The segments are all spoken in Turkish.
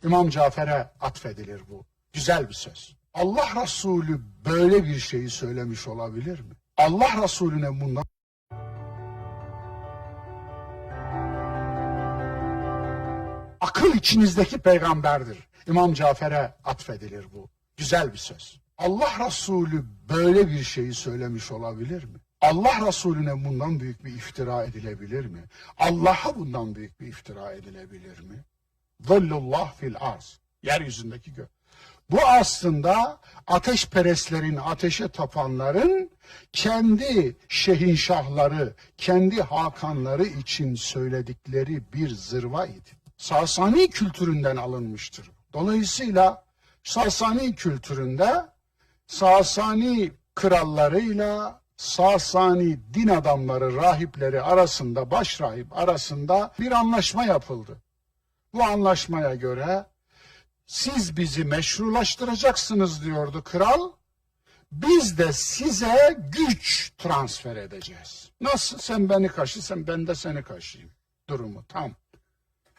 İmam Cafer'e atfedilir bu. Güzel bir söz. Allah Resulü böyle bir şeyi söylemiş olabilir mi? Allah Resulüne bundan akıl içinizdeki peygamberdir. İmam Cafer'e atfedilir bu. Güzel bir söz. Allah Resulü böyle bir şeyi söylemiş olabilir mi? Allah Resulüne bundan büyük bir iftira edilebilir mi? Allah'a bundan büyük bir iftira edilebilir mi? Zillullah fil arz. Yeryüzündeki gök. Bu aslında ateşperestlerin, ateşe tapanların kendi şehinşahları, kendi hakanları için söyledikleri bir zırva idi. Sasani kültüründen alınmıştır. Dolayısıyla Sasani kültüründe Sasani krallarıyla Sasani din adamları, rahipleri arasında, başrahip arasında bir anlaşma yapıldı. Bu anlaşmaya göre siz bizi meşrulaştıracaksınız diyordu kral. Biz de size güç transfer edeceğiz. Nasıl? Sen beni kaşı, ben de seni kaşıyım. Durumu tam.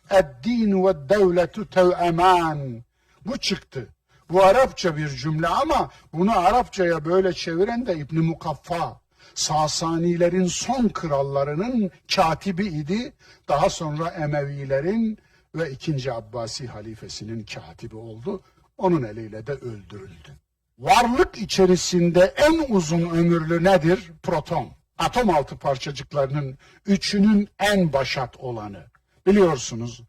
Eddin ve devletu tev'eman. Bu çıktı. Bu Arapça bir cümle ama bunu Arapçaya böyle çeviren de İbn-i Mukaffa. Sasanilerin son krallarının katibi idi. Daha sonra Emevilerin ve 2. Abbasi halifesinin katibi oldu. Onun eliyle de öldürüldü. Varlık içerisinde en uzun ömürlü nedir? Proton. Atom altı parçacıklarının üçünün en başat olanı. Biliyorsunuz,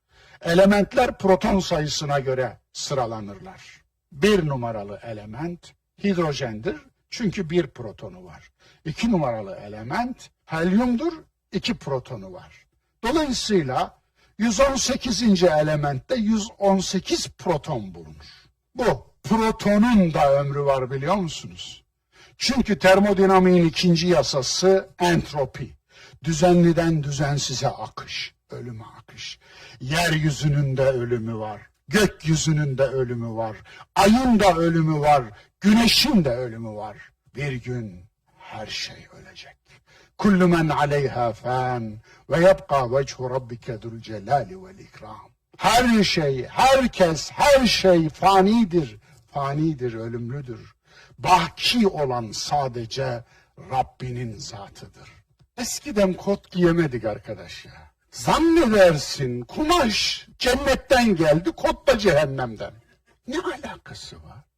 elementler proton sayısına göre sıralanırlar. 1 numaralı element hidrojendir. Çünkü 1 protonu var. 2 numaralı element helyumdur. 2 protonu var. Dolayısıyla 118. elementte 118 proton bulunur. Bu protonun da ömrü var biliyor musunuz? Çünkü termodinamiğin 2. yasası entropi. Düzenliden düzensize akış, ölüme akış. Yeryüzünün de ölümü var. Gökyüzünün de ölümü var. Ayın da ölümü var. Güneşin de ölümü var. Bir gün her şey ölecek. Kullu men aleyha fan ve yebqa vechu rabbike zul celali vel ikram. Her şey, herkes, her şey fanidir. Fanidir, ölümlüdür. Baki olan sadece Rabbinin zatıdır. Eskiden kot giyemedik arkadaş ya. Zannedersin kumaş cennetten geldi, kot da cehennemden. Ne alakası var?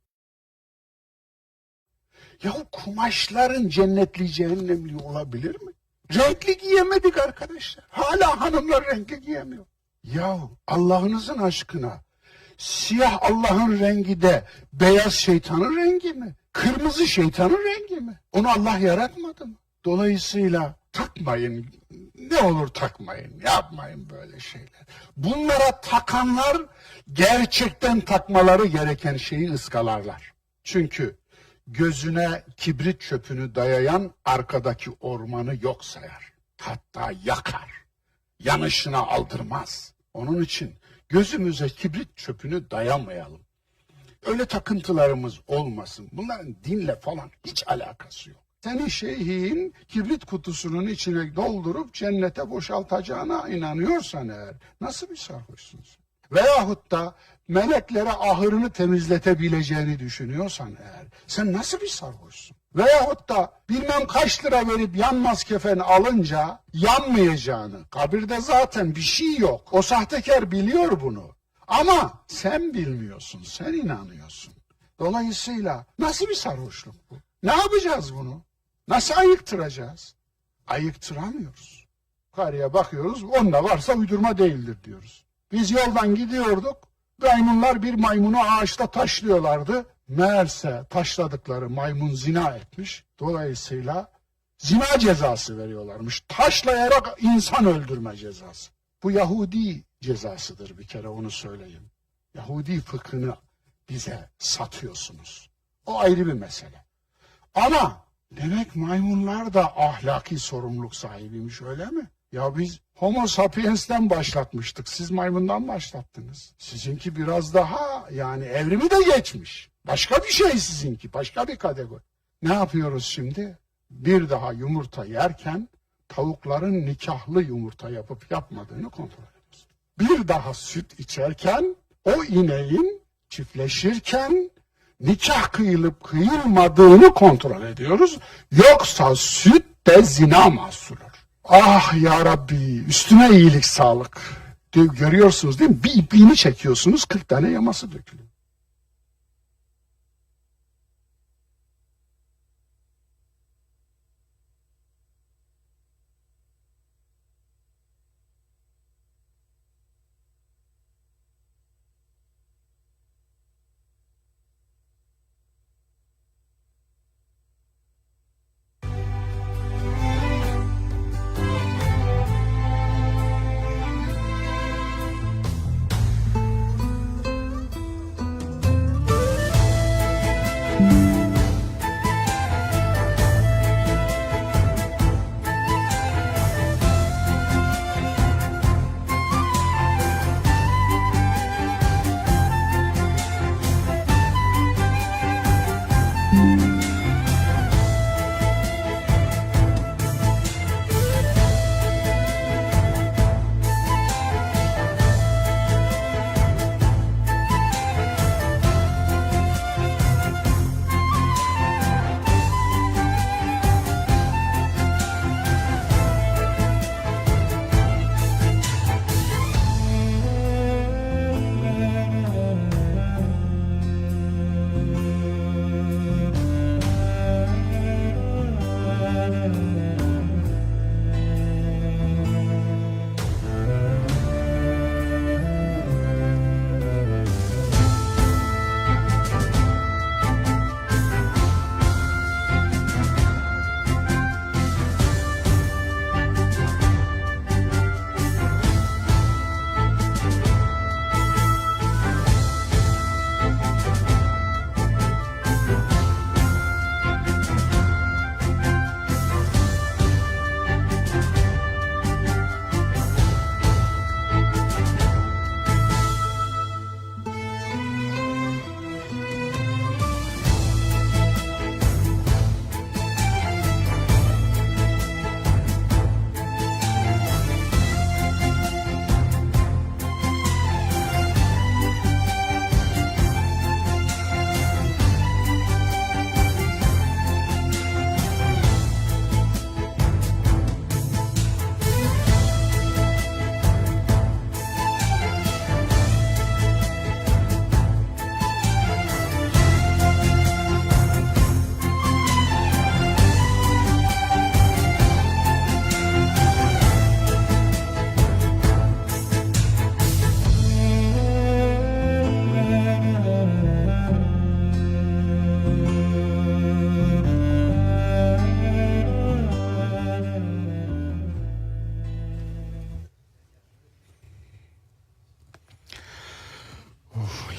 Ya kumaşların cennetli cehennemli olabilir mi? Renkli giyemedik arkadaşlar. Hala hanımlar renkli giyemiyor. Ya Allah'ınızın aşkına siyah Allah'ın rengi de beyaz şeytanın rengi mi? Kırmızı şeytanın rengi mi? Onu Allah yaratmadı mı? Dolayısıyla takmayın. Ne olur takmayın. Yapmayın böyle şeyler. Bunlara takanlar gerçekten takmaları gereken şeyi ıskalarlar. Çünkü gözüne kibrit çöpünü dayayan arkadaki ormanı yok sayar. Hatta yakar. Yanışına aldırmaz. Onun için gözümüze kibrit çöpünü dayamayalım. Öyle takıntılarımız olmasın. Bunların dinle falan hiç alakası yok. Seni şeyhin kibrit kutusunun içine doldurup cennete boşaltacağına inanıyorsan eğer nasıl bir sarhoşsun sen? Veyahut da meleklere ahırını temizletebileceğini düşünüyorsan eğer sen nasıl bir sarhoşsun? Veyahut da bilmem kaç lira verip yanmaz kefen alınca yanmayacağını, kabirde zaten bir şey yok. O sahtekar biliyor bunu. Ama sen bilmiyorsun, sen inanıyorsun. Dolayısıyla nasıl bir sarhoşluk bu? Ne yapacağız bunu? Nasıl ayıktıracağız? Ayıktıramıyoruz. Karıya bakıyoruz, onda varsa uydurma değildir diyoruz. Biz yoldan gidiyorduk, maymunlar bir maymunu ağaçta taşlıyorlardı. Meğerse taşladıkları maymun zina etmiş. Dolayısıyla zina cezası veriyorlarmış. Taşlayarak insan öldürme cezası. Bu Yahudi cezasıdır bir kere onu söyleyeyim. Yahudi fıkhını bize satıyorsunuz. O ayrı bir mesele. Ama demek maymunlar da ahlaki sorumluluk sahibiymiş öyle mi? Ya biz Homo sapiens'ten başlatmıştık. Siz maymundan başlattınız. Sizinki biraz daha yani evrimi de geçmiş. Başka bir şey sizinki. Başka bir kategori. Ne yapıyoruz şimdi? Bir daha yumurta yerken tavukların nikahlı yumurta yapıp yapmadığını kontrol ediyoruz. Bir daha süt içerken O ineğin çiftleşirken nikah kıyılıp kıyılmadığını kontrol ediyoruz. Yoksa süt de zina mahsulüdür. Ah ya Rabbi, üstüne iyilik sağlık. Görüyorsunuz değil mi? Bir ipliğini çekiyorsunuz, 40 tane yaması dökülüyor.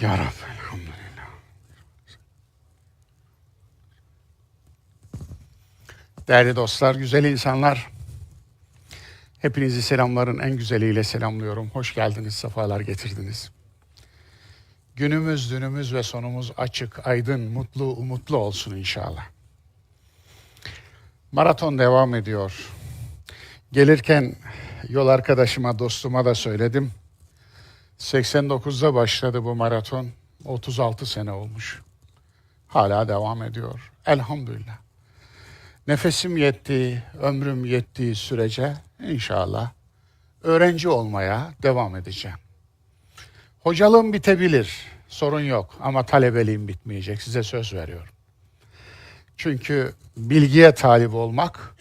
Ya Rabbi, elhamdülillah. Değerli dostlar, güzel insanlar, hepinizi selamların en güzeliyle selamlıyorum. Hoş geldiniz, sefalar getirdiniz. Günümüz, dünümüz ve sonumuz açık, aydın, mutlu, umutlu olsun inşallah. Maraton devam ediyor. Gelirken yol arkadaşıma, dostuma da söyledim. 89'da başladı bu maraton. 36 sene olmuş. Hala devam ediyor. Elhamdülillah. Nefesim yettiği, ömrüm yettiği sürece inşallah öğrenci olmaya devam edeceğim. Hocalığım bitebilir, sorun yok ama talebeliğim bitmeyecek, size söz veriyorum. Çünkü bilgiye talip olmak,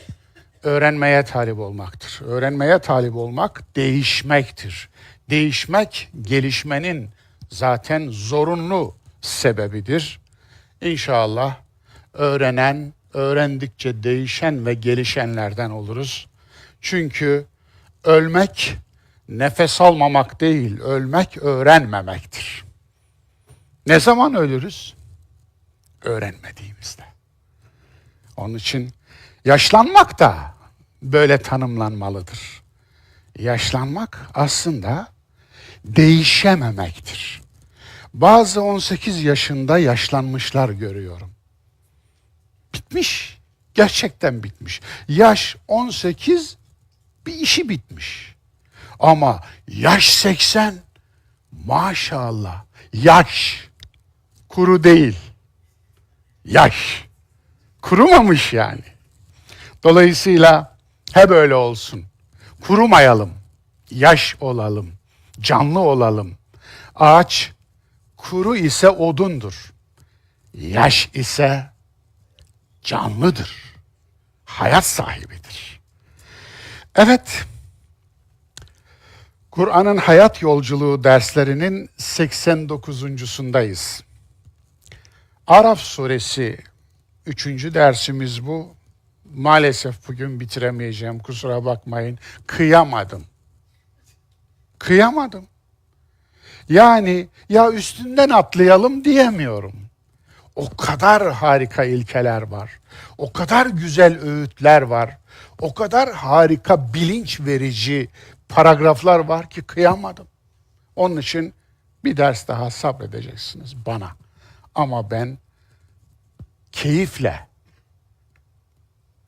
öğrenmeye talip olmaktır. Öğrenmeye talip olmak değişmektir. Değişmek, gelişmenin zaten zorunlu sebebidir. İnşallah öğrenen, öğrendikçe değişen ve gelişenlerden oluruz. Çünkü ölmek, nefes almamak değil, ölmek öğrenmemektir. Ne zaman ölürüz? Öğrenmediğimizde. Onun için yaşlanmak da böyle tanımlanmalıdır. Yaşlanmak aslında değişememektir. Bazı 18 yaşında yaşlanmışlar görüyorum. Bitmiş, gerçekten bitmiş. Yaş 18, bir işi bitmiş. Ama yaş 80, Maşallah. Yaş. Kuru değil. Yaş. Kurumamış yani. Dolayısıyla hep öyle olsun. Kurumayalım. Yaş olalım. Canlı olalım. Ağaç kuru ise odundur. Yaş ise canlıdır. Hayat sahibidir. Evet, Kur'an'ın hayat yolculuğu derslerinin 89.sundayız. Araf suresi 3. dersimiz bu. Maalesef bugün bitiremeyeceğim, kusura bakmayın. Kıyamadım. Kıyamadım. Yani ya üstünden atlayalım diyemiyorum. O kadar harika ilkeler var. O kadar güzel öğütler var. O kadar harika bilinç verici paragraflar var ki kıyamadım. Onun için bir ders daha sabredeceksiniz bana. Ama ben keyifle,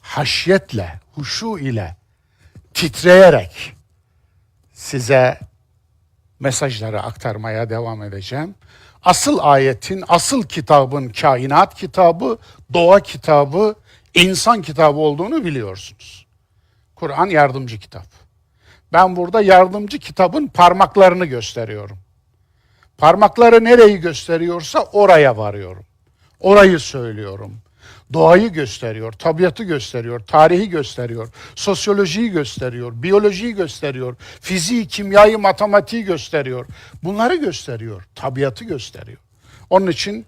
haşyetle, huşu ile, titreyerek size mesajları aktarmaya devam edeceğim. Asıl ayetin, asıl kitabın kainat kitabı, doğa kitabı, insan kitabı olduğunu biliyorsunuz. Kur'an yardımcı kitap. Ben burada yardımcı kitabın parmaklarını gösteriyorum. Parmakları nereyi gösteriyorsa oraya varıyorum. Orayı söylüyorum. Doğayı gösteriyor, tabiatı gösteriyor, tarihi gösteriyor, sosyolojiyi gösteriyor, biyolojiyi gösteriyor, fiziği, kimyayı, matematiği gösteriyor. Bunları gösteriyor, tabiatı gösteriyor. Onun için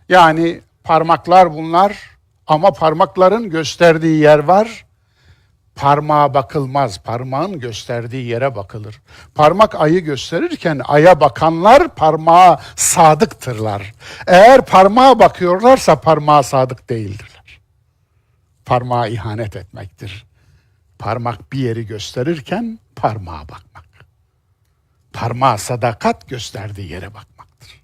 yani parmaklar bunlar ama parmakların gösterdiği yer var. Parmağa bakılmaz, parmağın gösterdiği yere bakılır. Parmak ayı gösterirken aya bakanlar parmağa sadıktırlar. Eğer parmağa bakıyorlarsa parmağa sadık değildirler. Parmağa ihanet etmektir. Parmak bir yeri gösterirken parmağa bakmak. Parmağa sadakat gösterdiği yere bakmaktır.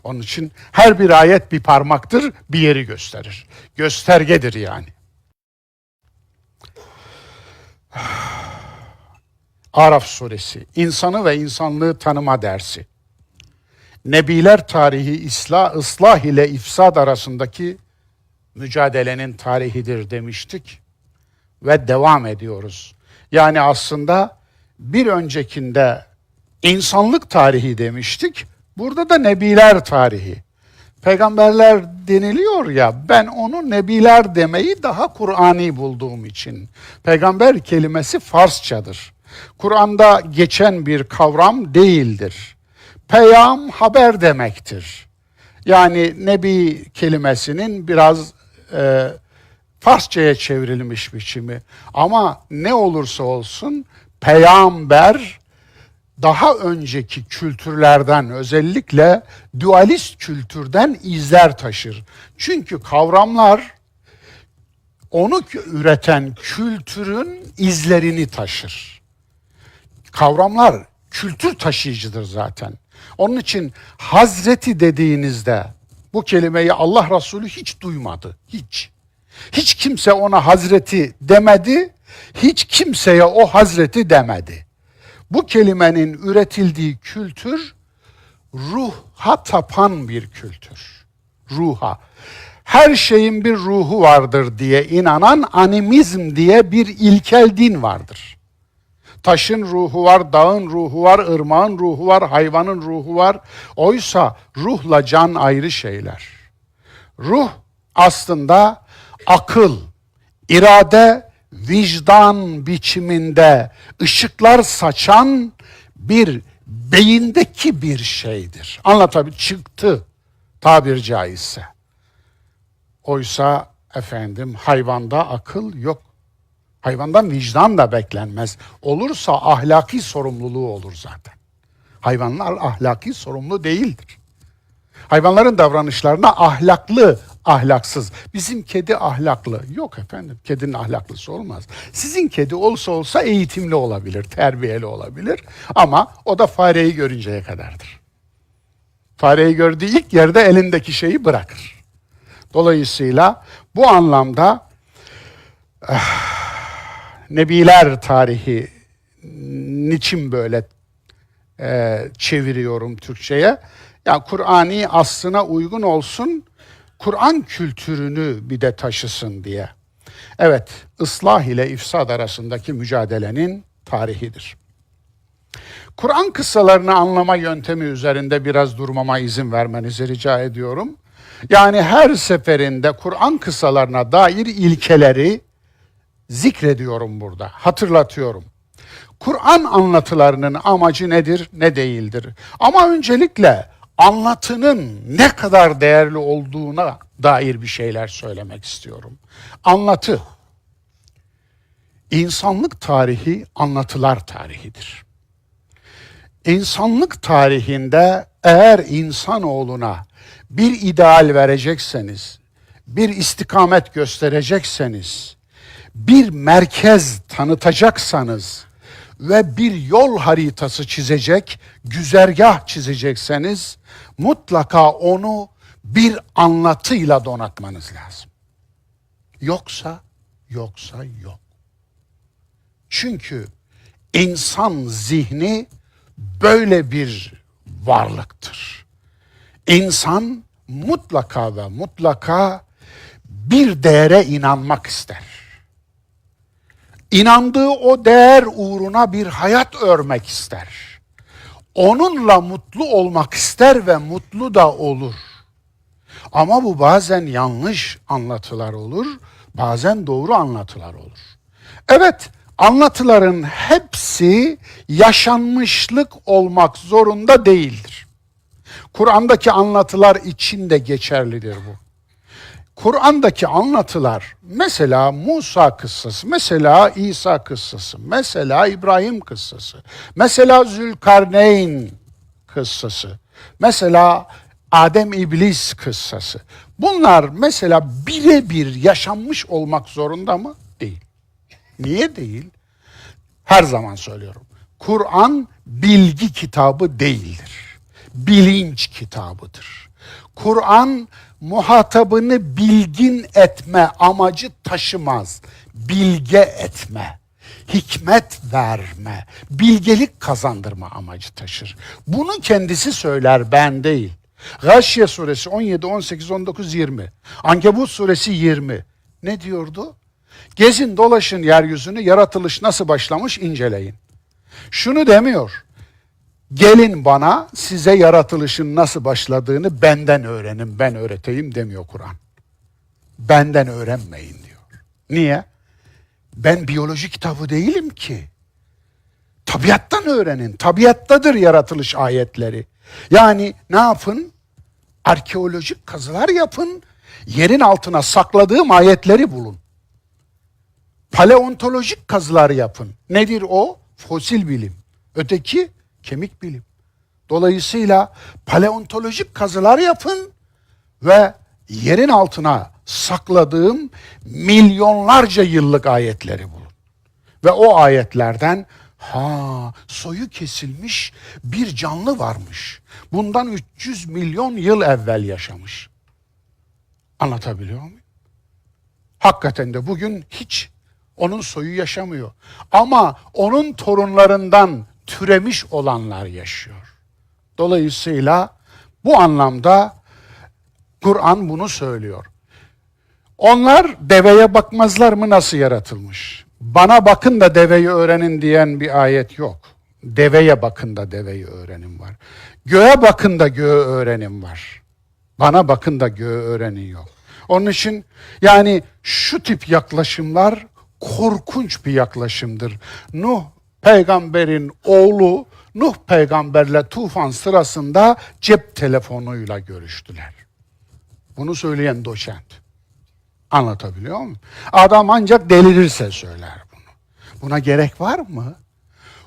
Onun için her bir ayet bir parmaktır, bir yeri gösterir. Göstergedir yani. Araf suresi, insanı ve insanlığı tanıma dersi. Nebiler tarihi ıslah ile ifsad arasındaki mücadelenin tarihidir demiştik ve devam ediyoruz. Yani aslında bir öncekinde insanlık tarihi demiştik, burada da nebiler tarihi. Peygamberler deniliyor ya, ben onu nebiler demeyi daha Kur'ani bulduğum için. Peygamber kelimesi Farsçadır. Kur'an'da geçen bir kavram değildir. Peyam haber demektir. Yani nebi kelimesinin biraz Farsçaya çevrilmiş biçimi. Ama ne olursa olsun peygamber daha önceki kültürlerden, özellikle dualist kültürden izler taşır. Çünkü kavramlar onu üreten kültürün izlerini taşır. Kavramlar kültür taşıyıcıdır zaten. Onun için Hazreti dediğinizde bu kelimeyi Allah Resulü hiç duymadı. Hiç. Hiç kimse ona Hazreti demedi. Hiç kimseye o Hazreti demedi. Bu kelimenin üretildiği kültür ruha tapan bir kültür. Ruha. Her şeyin bir ruhu vardır diye inanan animizm diye bir ilkel din vardır. Taşın ruhu var, dağın ruhu var, ırmağın ruhu var, hayvanın ruhu var. Oysa ruhla can ayrı şeyler. Ruh aslında akıl, irade, vicdan biçiminde ışıklar saçan bir beyindeki bir şeydir. Anlatabiliyor, çıktı tabir caizse. Oysa efendim hayvanda akıl yok. Hayvandan vicdan da beklenmez. Olursa ahlaki sorumluluğu olur zaten. Hayvanlar ahlaki sorumlu değildir. Hayvanların davranışlarına ahlaklı, ahlaksız. Bizim kedi ahlaklı. Yok efendim, kedinin ahlaklısı olmaz. Sizin kedi olsa eğitimli olabilir, terbiyeli olabilir. Ama o da fareyi görünceye kadardır. Fareyi gördüğü ilk yerde elindeki şeyi bırakır. Dolayısıyla bu anlamda Nebiler tarihi niçin böyle çeviriyorum Türkçe'ye. Ya Kur'ani aslına uygun olsun, Kur'an kültürünü bir de taşısın diye. Evet, ıslah ile ifsad arasındaki mücadelenin tarihidir. Kur'an kıssalarını anlama yöntemi üzerinde biraz durmama izin vermenizi rica ediyorum. Yani her seferinde Kur'an kıssalarına dair ilkeleri zikrediyorum burada, hatırlatıyorum. Kur'an anlatılarının amacı nedir, ne değildir? Ama öncelikle anlatının ne kadar değerli olduğuna dair bir şeyler söylemek istiyorum. Anlatı, insanlık tarihi anlatılar tarihidir. İnsanlık tarihinde eğer insanoğluna bir ideal verecekseniz, bir istikamet gösterecekseniz, bir merkez tanıtacaksanız ve bir yol haritası çizecek, güzergah çizecekseniz mutlaka onu bir anlatıyla donatmanız lazım. Yoksa yok. Çünkü insan zihni böyle bir varlıktır. İnsan mutlaka ve mutlaka bir değere inanmak ister. İnandığı o değer uğruna bir hayat örmek ister. Onunla mutlu olmak ister ve mutlu da olur. Ama bu bazen yanlış anlatılar olur, bazen doğru anlatılar olur. Evet, anlatıların hepsi yaşanmışlık olmak zorunda değildir. Kur'an'daki anlatılar için de geçerlidir bu. Kur'an'daki anlatılar, mesela Musa kıssası, mesela İsa kıssası, mesela İbrahim kıssası, mesela Zülkarneyn kıssası, mesela Adem İblis kıssası. Bunlar mesela birebir yaşanmış olmak zorunda mı? Değil. Niye değil? Her zaman söylüyorum. Kur'an bilgi kitabı değildir. Bilinç kitabıdır. Kur'an muhatabını bilgin etme amacı taşımaz. Bilge etme, hikmet verme, bilgelik kazandırma amacı taşır. Bunu kendisi söyler, ben değil. Gâşiye suresi 17, 18, 19, 20. Ankebut suresi 20. Ne diyordu? Gezin dolaşın yeryüzünü, yaratılış nasıl başlamış inceleyin. Şunu demiyor. Gelin bana size yaratılışın nasıl başladığını benden öğrenin, ben öğreteyim demiyor Kur'an. Benden öğrenmeyin diyor. Niye? Ben biyoloji kitabı değilim ki. Tabiattan öğrenin. Tabiattadır yaratılış ayetleri. Yani ne yapın? Arkeolojik kazılar yapın. Yerin altına sakladığım ayetleri bulun. Paleontolojik kazılar yapın. Nedir o? Fosil bilim. Öteki kemik bilim. Dolayısıyla paleontolojik kazılar yapın ve yerin altına sakladığım milyonlarca yıllık ayetleri bulun. Ve o ayetlerden soyu kesilmiş bir canlı varmış. Bundan 300 milyon yıl evvel yaşamış. Anlatabiliyor muyum? Hakikaten de bugün hiç onun soyu yaşamıyor. Ama onun torunlarından türemiş olanlar yaşıyor. Dolayısıyla bu anlamda Kur'an bunu söylüyor. Onlar deveye bakmazlar mı nasıl yaratılmış? Bana bakın da deveyi öğrenin diyen bir ayet yok. Deveye bakın da deveyi öğrenin var. Göğe bakın da göğü öğrenin var. Bana bakın da göğü öğrenin yok. Onun için yani şu tip yaklaşımlar korkunç bir yaklaşımdır. Nuh peygamberin oğlu Nuh peygamberle tufan sırasında cep telefonuyla görüştüler. Bunu söyleyen doçent. Anlatabiliyor muyum? Adam ancak delirirse söyler bunu. Buna gerek var mı?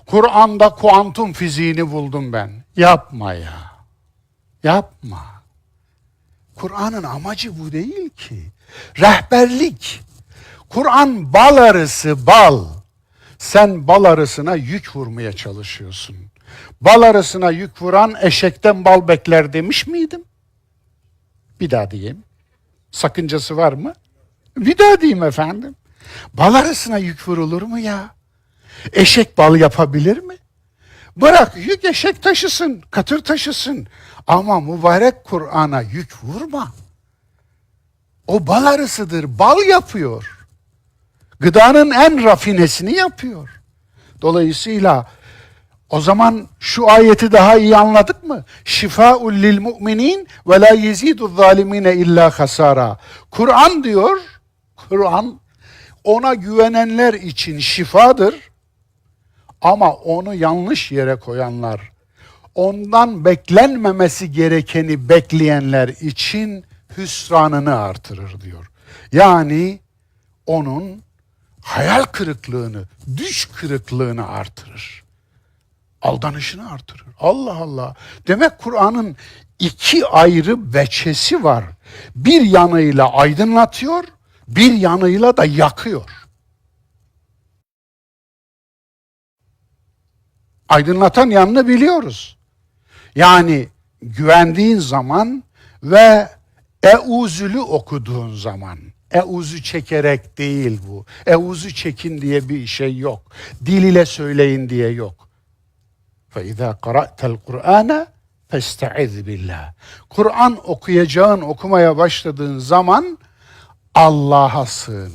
Kur'an'da kuantum fiziğini buldum ben. Yapma ya. Yapma. Kur'an'ın amacı bu değil ki. Rehberlik. Kur'an bal arısı bal. Sen bal arısına yük vurmaya çalışıyorsun. Bal arısına yük vuran eşekten bal bekler demiş miydim? Bir daha diyeyim. Sakıncası var mı? Bir daha diyeyim efendim. Bal arısına yük vurulur mu ya? Eşek bal yapabilir mi? Bırak yük eşek taşısın, katır taşısın. Ama mübarek Kur'an'a yük vurma. O bal arısıdır, bal yapıyor. Gıdanın en rafinesini yapıyor. Dolayısıyla o zaman şu ayeti daha iyi anladık mı? Şifaul lil mu'minin ve la yezidu zalimine illa hasara. Kur'an diyor, Kur'an ona güvenenler için şifadır. Ama onu yanlış yere koyanlar, ondan beklenmemesi gerekeni bekleyenler için hüsranını artırır diyor. Yani onun hayal kırıklığını, düş kırıklığını artırır. Aldanışını artırır. Allah Allah. Demek Kur'an'ın iki ayrı veçesi var. Bir yanıyla aydınlatıyor, bir yanıyla da yakıyor. Aydınlatan yanını biliyoruz. Yani güvendiğin zaman ve euzülü okuduğun zaman. Euzu çekerek değil bu. Euzu çekin diye bir şey yok. Dil ile söyleyin diye yok. فَاِذَا قَرَأْتَ الْقُرْآنَ فَاسْتَعِذْ بِاللّٰهِ. Kur'an okumaya başladığın zaman Allah'a sığın.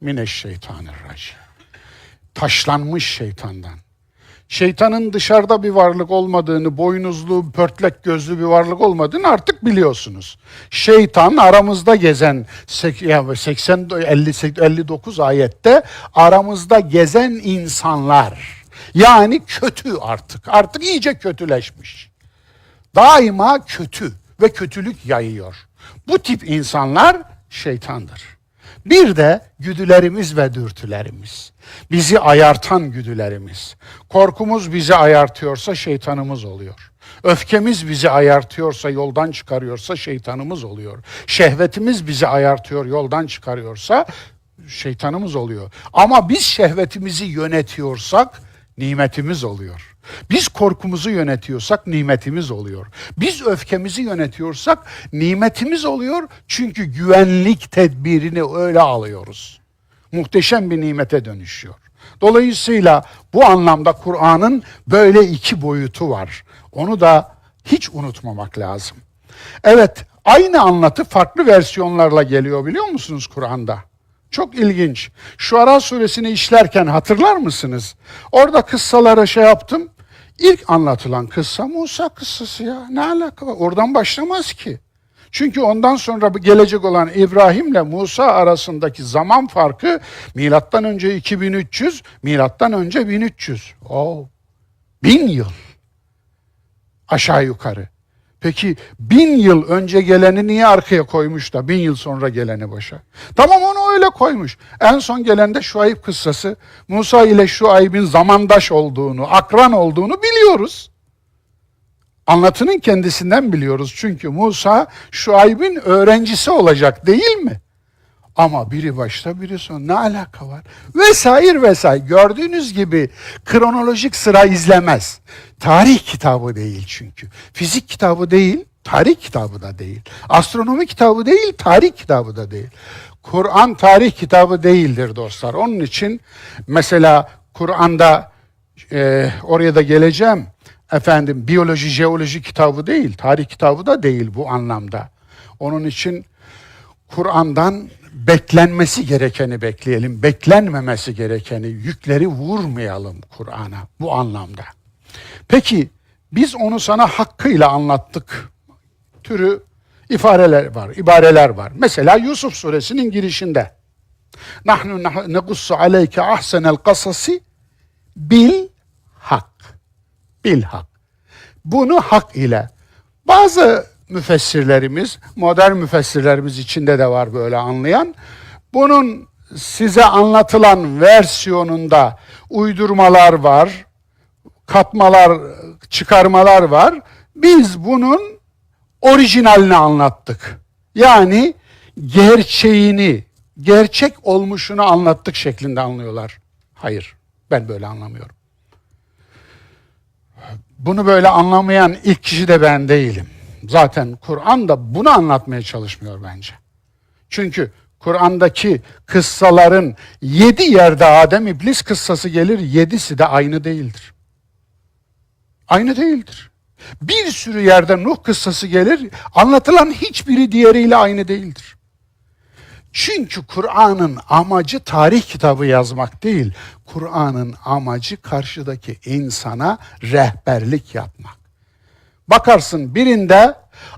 Mineşşeytanirracim. Taşlanmış şeytandan. Şeytanın dışarıda bir varlık olmadığını, boynuzlu, pörtlek gözlü bir varlık olmadığını artık biliyorsunuz. Şeytan aramızda gezen 59 ayette aramızda gezen insanlar. Yani kötü artık. Artık iyice kötüleşmiş. Daima kötü ve kötülük yayıyor. Bu tip insanlar şeytandır. Bir de güdülerimiz ve dürtülerimiz. Bizi ayartan güdülerimiz. Korkumuz bizi ayartıyorsa şeytanımız oluyor. Öfkemiz bizi ayartıyorsa, yoldan çıkarıyorsa şeytanımız oluyor. Şehvetimiz bizi ayartıyor, yoldan çıkarıyorsa şeytanımız oluyor. Ama biz şehvetimizi yönetiyorsak nimetimiz oluyor. Biz korkumuzu yönetiyorsak nimetimiz oluyor. Biz öfkemizi yönetiyorsak nimetimiz oluyor. Çünkü güvenlik tedbirini öyle alıyoruz. Muhteşem bir nimete dönüşüyor. Dolayısıyla bu anlamda Kur'an'ın böyle iki boyutu var. Onu da hiç unutmamak lazım. Evet, aynı anlatı farklı versiyonlarla geliyor biliyor musunuz Kur'an'da? Çok ilginç. Şuara suresini işlerken hatırlar mısınız? Orada kıssalara şey yaptım. İlk anlatılan kıssa Musa kıssası ya. Ne alaka var? Oradan başlamaz ki. Çünkü ondan sonra gelecek olan İbrahim'le Musa arasındaki zaman farkı milattan önce 2300, milattan önce 1300. 1000 yıl. Aşağı yukarı. Peki 1000 yıl önce geleni niye arkaya koymuş da 1000 yıl sonra geleni başa? Tamam onu öyle koymuş. En son gelen de Şuayb kıssası. Musa ile Şuayb'in zamandaş olduğunu, akran olduğunu biliyoruz. Anlatının kendisinden biliyoruz. Çünkü Musa Şuayb'in öğrencisi olacak değil mi? Ama biri başta biri son. Ne alaka var? Vesaire vesaire. Gördüğünüz gibi kronolojik sıra izlemez. Tarih kitabı değil çünkü. Fizik kitabı değil, tarih kitabı da değil. Astronomi kitabı değil, tarih kitabı da değil. Kur'an tarih kitabı değildir dostlar. Onun için mesela Kur'an'da oraya da geleceğim. Efendim biyoloji, jeoloji kitabı değil, tarih kitabı da değil bu anlamda. Onun için Kur'an'dan beklenmesi gerekeni bekleyelim, beklenmemesi gerekeni, yükleri vurmayalım Kur'an'a bu anlamda. Peki biz onu sana hakkıyla anlattık. Türü ibareler var. Mesela Yusuf suresinin girişinde. Nahnu nequssu aleyke ahsenel kasasi bil hak. Bil hak. Bunu hak ile. Bazı müfessirlerimiz, modern müfessirlerimiz içinde de var böyle anlayan. Bunun size anlatılan versiyonunda uydurmalar var, katmalar, çıkarmalar var. Biz bunun orijinalini anlattık. Yani gerçeğini, gerçek olmuşunu anlattık şeklinde anlıyorlar. Hayır, ben böyle anlamıyorum. Bunu böyle anlamayan ilk kişi de ben değilim. Zaten Kur'an da bunu anlatmaya çalışmıyor bence. Çünkü Kur'an'daki kıssaların 7 yerde Adem İblis kıssası gelir, 7'si de aynı değildir. Aynı değildir. Bir sürü yerde Nuh kıssası gelir, anlatılan hiçbiri diğeriyle aynı değildir. Çünkü Kur'an'ın amacı tarih kitabı yazmak değil. Kur'an'ın amacı karşıdaki insana rehberlik yapmak. Bakarsın birinde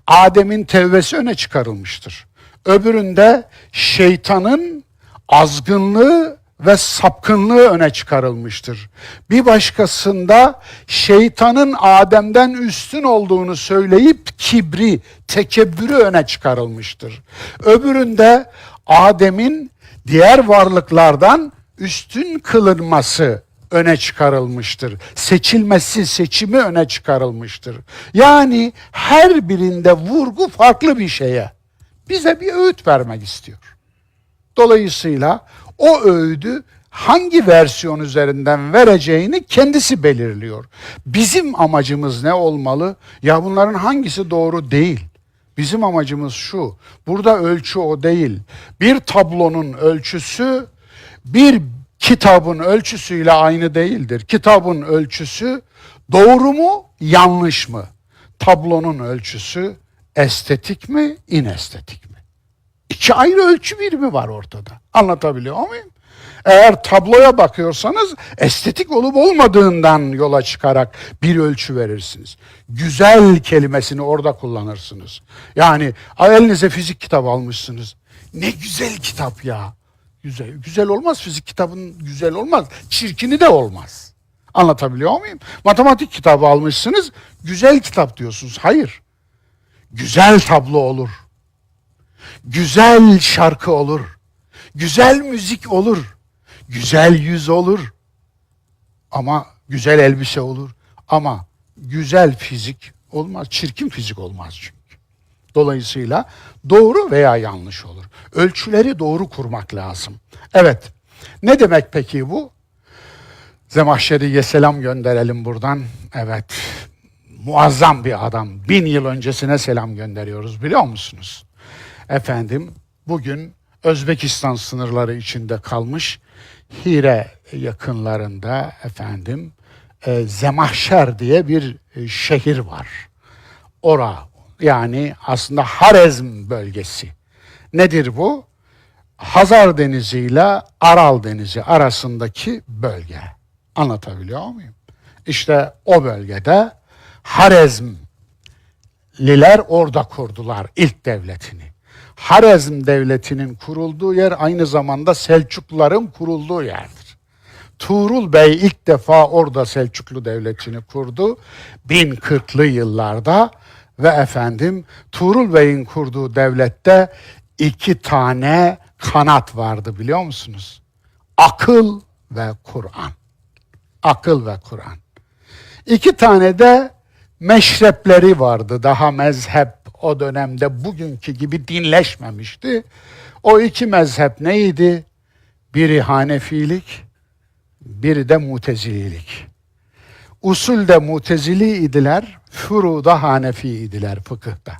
Adem'in tevbesi öne çıkarılmıştır. Öbüründe şeytanın azgınlığı ve sapkınlığı öne çıkarılmıştır. Bir başkasında şeytanın Adem'den üstün olduğunu söyleyip kibri, tekebbürü öne çıkarılmıştır. Öbüründe Adem'in diğer varlıklardan üstün kılınması öne çıkarılmıştır. Seçilmesi, seçimi öne çıkarılmıştır. Yani her birinde vurgu farklı bir şeye. Bize bir öğüt vermek istiyor. Dolayısıyla o öğüdü hangi versiyon üzerinden vereceğini kendisi belirliyor. Bizim amacımız ne olmalı? Ya bunların hangisi doğru değil? Bizim amacımız şu, burada ölçü o değil. Bir tablonun ölçüsü bir kitabın ölçüsüyle aynı değildir. Kitabın ölçüsü doğru mu, yanlış mı? Tablonun ölçüsü estetik mi, inestetik mi? İki ayrı ölçü birimi var ortada. Anlatabiliyor muyum? Eğer tabloya bakıyorsanız estetik olup olmadığından yola çıkarak bir ölçü verirsiniz. Güzel kelimesini orada kullanırsınız. Yani elinize fizik kitabı almışsınız. Ne güzel kitap ya. Güzel, güzel olmaz, fizik kitabın güzel olmaz. Çirkini de olmaz. Anlatabiliyor muyum? Matematik kitabı almışsınız, güzel kitap diyorsunuz. Hayır. Güzel tablo olur. Güzel şarkı olur. Güzel müzik olur. Güzel yüz olur. Ama güzel elbise olur. Ama güzel fizik olmaz. Çirkin fizik olmaz çünkü. Dolayısıyla doğru veya yanlış olur. Ölçüleri doğru kurmak lazım. Evet. Ne demek peki bu? Zemahşeri'ye selam gönderelim buradan. Evet. Muazzam bir adam. 1000 yıl öncesine selam gönderiyoruz biliyor musunuz? Efendim bugün Özbekistan sınırları içinde kalmış Hire yakınlarında efendim Zemahşer diye bir şehir var. Yani aslında Harezm bölgesi. Nedir bu? Hazar Denizi ile Aral Denizi arasındaki bölge. Anlatabiliyor muyum? İşte o bölgede Harezmliler orada kurdular ilk devletini. Harezm devletinin kurulduğu yer aynı zamanda Selçukluların kurulduğu yerdir. Tuğrul Bey ilk defa orada Selçuklu devletini kurdu 1040'lı yıllarda ve efendim Tuğrul Bey'in kurduğu devlette 2 tane kanat vardı biliyor musunuz? Akıl ve Kur'an. Akıl ve Kur'an. 2 tane de meşrepleri vardı. Daha mezhep o dönemde bugünkü gibi dinleşmemişti. O 2 mezhep neydi? Biri Hanefilik, biri de Mutezililik. Usulde Mutezili idiler, furuda Hanefi idiler fıkıhta.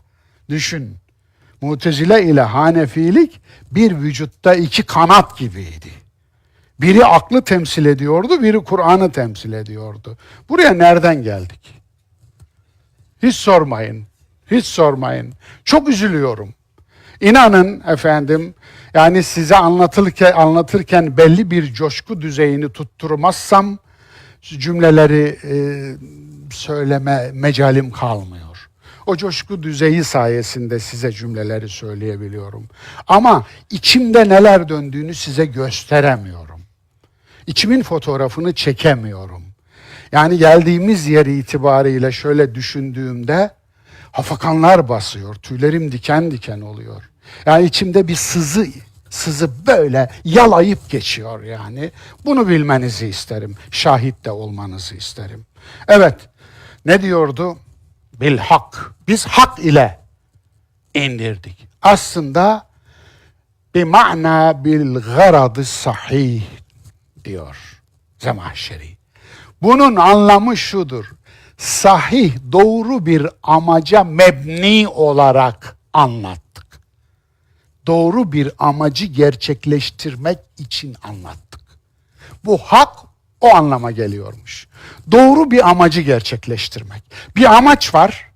Düşün, Mutezile ile Hanefilik bir vücutta 2 kanat gibiydi. Biri aklı temsil ediyordu, biri Kur'an'ı temsil ediyordu. Buraya nereden geldik? Hiç sormayın, hiç sormayın. Çok üzülüyorum. İnanın efendim, yani size anlatırken belli bir coşku düzeyini tutturmazsam cümleleri söyleme mecalim kalmıyor. O coşku düzeyi sayesinde size cümleleri söyleyebiliyorum. Ama içimde neler döndüğünü size gösteremiyorum. İçimin fotoğrafını çekemiyorum. Yani geldiğimiz yer itibariyle şöyle düşündüğümde hafakanlar basıyor, tüylerim diken diken oluyor. Yani içimde bir sızı böyle yalayıp geçiyor yani. Bunu bilmenizi isterim, şahit de olmanızı isterim. Evet, ne diyordu? Bil hak. Biz hak ile indirdik. Aslında bir mana bil garadı sahih diyor Zemahşeri. Bunun anlamı şudur. Sahih, doğru bir amaca mebni olarak anlattık. Doğru bir amacı gerçekleştirmek için anlattık. Bu hak O anlama geliyormuş. Doğru bir amacı gerçekleştirmek. Bir amaç var.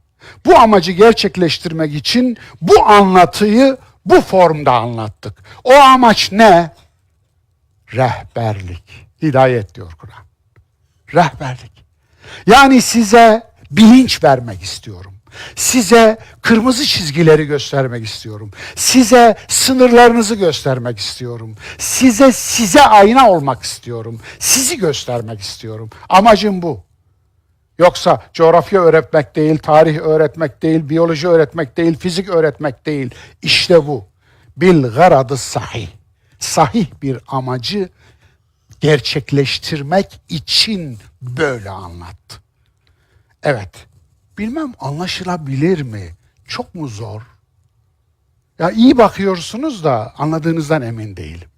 Bu amacı gerçekleştirmek için bu anlatıyı bu formda anlattık. O amaç ne? Rehberlik. Hidayet diyor Kur'an. Rehberlik. Yani size bilinç vermek istiyorum. Size kırmızı çizgileri göstermek istiyorum. Size sınırlarınızı göstermek istiyorum. Size ayna olmak istiyorum. Sizi göstermek istiyorum. Amacım bu. Yoksa coğrafya öğretmek değil, tarih öğretmek değil, biyoloji öğretmek değil, fizik öğretmek değil. İşte bu. Bil garadı sahih. Sahih bir amacı gerçekleştirmek için böyle anlattı. Evet. Bilmem anlaşılabilir mi? Çok mu zor? Ya iyi bakıyorsunuz da anladığınızdan emin değilim.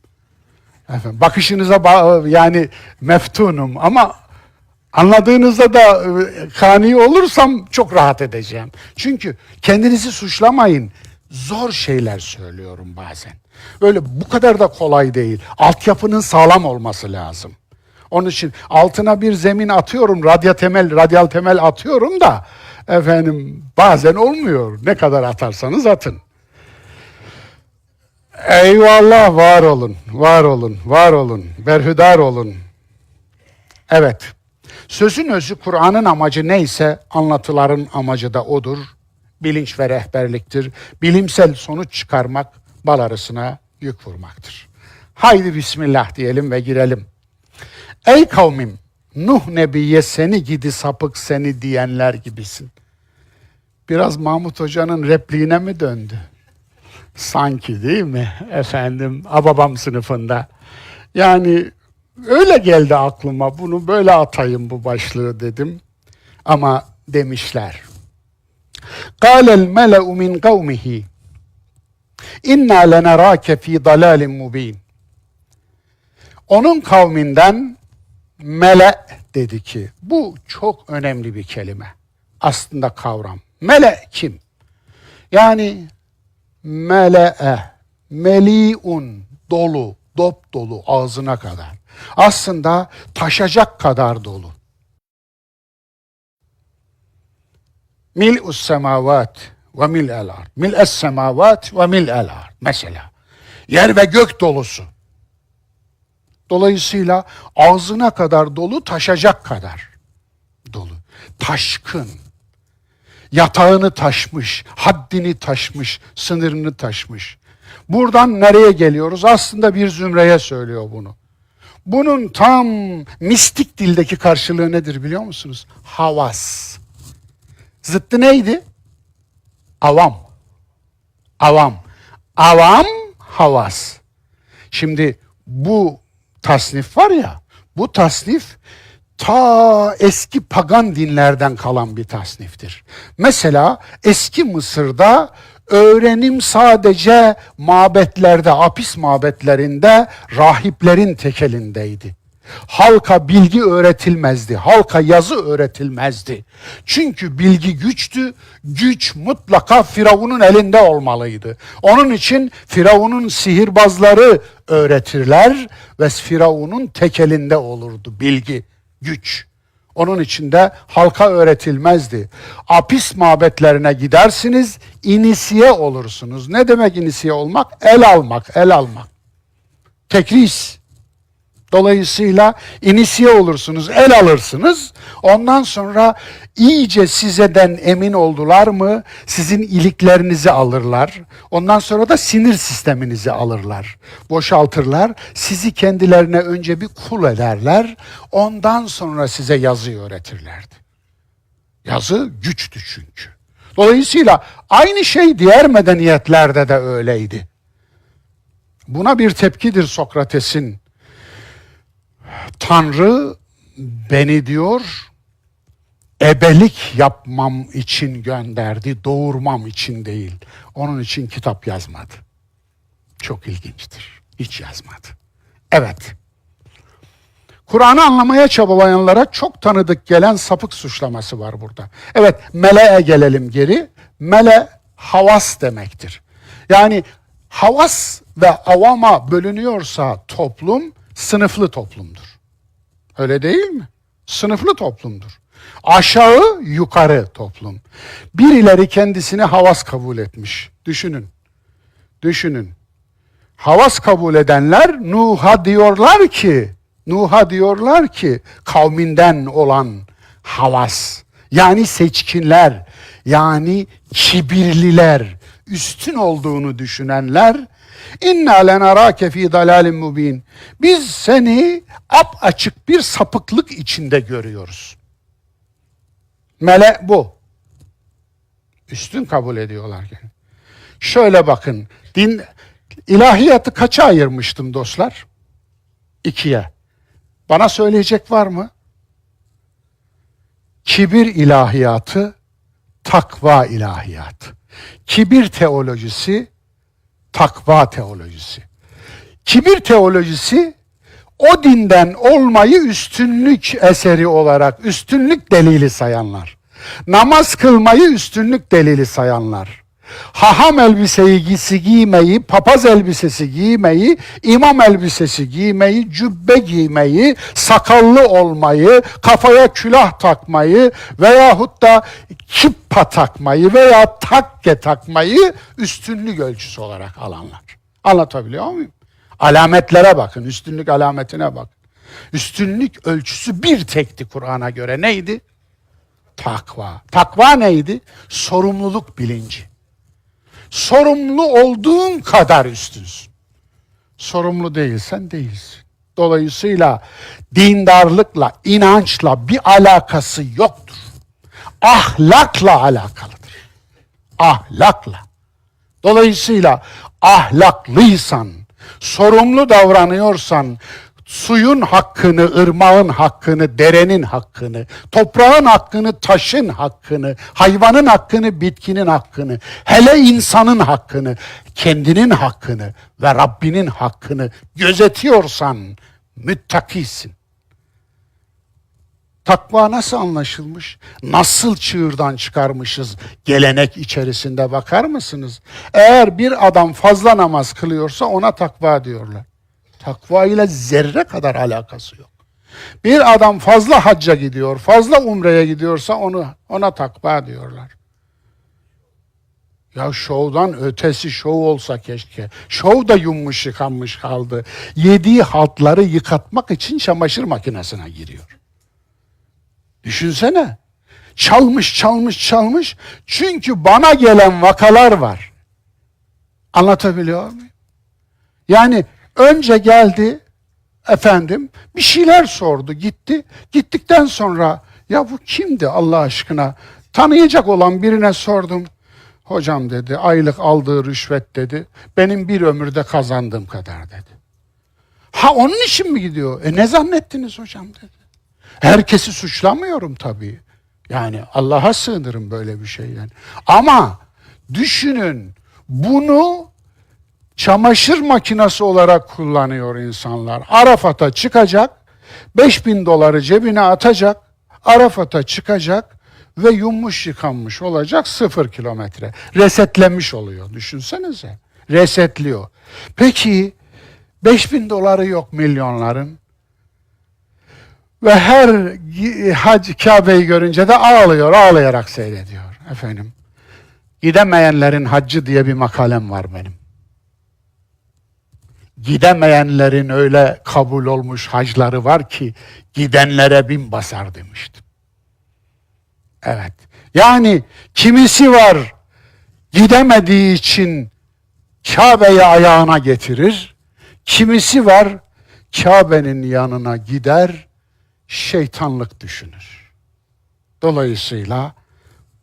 Efendim, bakışınıza yani meftunum ama anladığınızda da kani olursam çok rahat edeceğim. Çünkü kendinizi suçlamayın. Zor şeyler söylüyorum bazen. Öyle bu kadar da kolay değil. Altyapının sağlam olması lazım. Onun için altına bir zemin atıyorum, radyal temel atıyorum da efendim bazen olmuyor. Ne kadar atarsanız atın. Eyvallah, var olun, var olun, var olun, berhudar olun. Evet. Sözün özü Kur'an'ın amacı neyse anlatıların amacı da odur. Bilinç ve rehberliktir. Bilimsel sonuç çıkarmak, bal arısına yük vurmaktır. Haydi bismillah diyelim ve girelim. Ey kavmim, Nuh Nebi'ye seni gidi sapık seni diyenler gibisin. Biraz Mahmut Hoca'nın repliğine mi döndü? Sanki değil mi efendim, Hababam sınıfında. Yani öyle geldi aklıma, bunu böyle atayım bu başlığı dedim. Ama demişler. Kâlel mele'u min kavmihi inna lenerâke fî dalâlin mubîn. Onun kavminden mele dedi ki, bu çok önemli bir kelime. Aslında kavram. Mele kim? Yani mele'e, meli'un, dolu, dop dolu ağzına kadar. Aslında taşacak kadar dolu. Mil'us semavat ve mil'el ard. Mil'es semavat ve mil'el ard. Mesela yer ve gök dolusu. Dolayısıyla ağzına kadar dolu, taşacak kadar dolu. Taşkın. Yatağını taşmış, haddini taşmış, sınırını taşmış. Buradan nereye geliyoruz? Aslında bir zümreye söylüyor bunu. Bunun tam mistik dildeki karşılığı nedir biliyor musunuz? Havas. Zıttı neydi? Avam. Avam. Avam, havas. Şimdi bu tasnif var ya, bu tasnif ta eski pagan dinlerden kalan bir tasniftir. Mesela eski Mısır'da öğrenim sadece mabetlerde, apis mabetlerinde rahiplerin tekelindeydi. Halka bilgi öğretilmezdi, halka yazı öğretilmezdi. Çünkü bilgi güçtü, güç mutlaka Firavun'un elinde olmalıydı. Onun için Firavun'un sihirbazları öğretirler ve Firavun'un tekelinde olurdu bilgi, güç. Onun için de halka öğretilmezdi. Apis mabetlerine gidersiniz, inisiye olursunuz. Ne demek inisiye olmak? El almak, el almak. Tekris. Dolayısıyla inisiye olursunuz, el alırsınız. Ondan sonra iyice sizden emin oldular mı sizin iliklerinizi alırlar. Ondan sonra da sinir sisteminizi alırlar. Boşaltırlar. Sizi kendilerine önce bir kul ederler. Ondan sonra size yazı öğretirlerdi. Yazı güçtü çünkü. Dolayısıyla aynı şey diğer medeniyetlerde de öyleydi. Buna bir tepkidir Sokrates'in. Tanrı beni diyor, ebelik yapmam için gönderdi, doğurmam için değil. Onun için kitap yazmadı. Çok ilginçtir. Hiç yazmadı. Evet. Kur'an'ı anlamaya çabalayanlara çok tanıdık gelen sapık suçlaması var burada. Evet, mele'e gelelim geri. Mele, havas demektir. Yani havas ve avama bölünüyorsa toplum, sınıflı toplumdur. Öyle değil mi? Sınıflı toplumdur. Aşağı yukarı toplum. Birileri kendisini havas kabul etmiş. Düşünün. Düşünün. Havas kabul edenler Nuh'a diyorlar ki kavminden olan havas, yani seçkinler, yani kibirliler, üstün olduğunu düşünenler, İnna lenarake fî dalâlin mubîn. Biz seni apaçık bir sapıklık içinde görüyoruz. Mele bu. Üstün kabul ediyorlar yani. Şöyle bakın, ilahiyatı kaça ayırmıştım dostlar? 2'ye. Bana söyleyecek var mı? Kibir ilahiyatı, takva ilahiyatı. Kibir teolojisi, takva teolojisi. Kibir teolojisi, o dinden olmayı üstünlük eseri olarak, üstünlük delili sayanlar. Namaz kılmayı üstünlük delili sayanlar. Haham elbiseyi giymeyi, papaz elbisesi giymeyi, imam elbisesi giymeyi, cübbe giymeyi, sakallı olmayı, kafaya külah takmayı veyahut da kippa takmayı veya takke takmayı üstünlük ölçüsü olarak alanlar. Anlatabiliyor muyum? Alametlere bakın, üstünlük alametine bakın. Üstünlük ölçüsü bir tekti Kur'an'a göre. Neydi? Takva. Takva neydi? Sorumluluk bilinci. Sorumlu olduğun kadar üstünsün. Sorumlu değilsen değilsin. Dolayısıyla dindarlıkla, inançla bir alakası yoktur. Ahlakla alakalıdır. Ahlakla. Dolayısıyla ahlaklıysan, sorumlu davranıyorsan, suyun hakkını, ırmağın hakkını, derenin hakkını, toprağın hakkını, taşın hakkını, hayvanın hakkını, bitkinin hakkını, hele insanın hakkını, kendinin hakkını ve Rabbinin hakkını gözetiyorsan müttakisin. Takva nasıl anlaşılmış? Nasıl çığırdan çıkarmışız gelenek içerisinde, bakar mısınız? Eğer bir adam fazla namaz kılıyorsa ona takva diyorlar. Takva ile zerre kadar alakası yok. Bir adam fazla hacca gidiyor, fazla umreye gidiyorsa ona takva diyorlar. Ya şovdan ötesi şov olsa keşke. Şov da yummuş yıkanmış kaldı. Yediği haltları yıkatmak için çamaşır makinesine giriyor. Düşünsene. Çalmış. Çünkü bana gelen vakalar var. Anlatabiliyor muyum? Yani önce geldi efendim, bir şeyler sordu, gitti. Gittikten sonra ya bu kimdi Allah aşkına? Tanıyacak olan birine sordum. Hocam dedi, aylık aldığı rüşvet dedi. Benim bir ömürde kazandığım kadar dedi. Ha, onun için mi gidiyor? Ne zannettiniz hocam dedi. Herkesi suçlamıyorum tabii. Yani Allah'a sığınırım böyle bir şey yani. Ama düşünün, bunu çamaşır makinesi olarak kullanıyor insanlar. Arafat'a çıkacak, 5.000 doları cebine atacak, Arafat'a çıkacak ve yummuş yıkanmış olacak 0 kilometre. Resetlemiş oluyor, düşünsenize. Resetliyor. Peki 5.000 doları yok milyonların. Ve her hac Kabe'yi görünce de ağlayarak seyrediyor efendim. Gidemeyenlerin haccı diye bir makalem var benim. Gidemeyenlerin öyle kabul olmuş hacları var ki gidenlere bin basar demiştim. Evet. Yani kimisi var gidemediği için Kabe'yi ayağına getirir. Kimisi var Kabe'nin yanına gider, şeytanlık düşünür. Dolayısıyla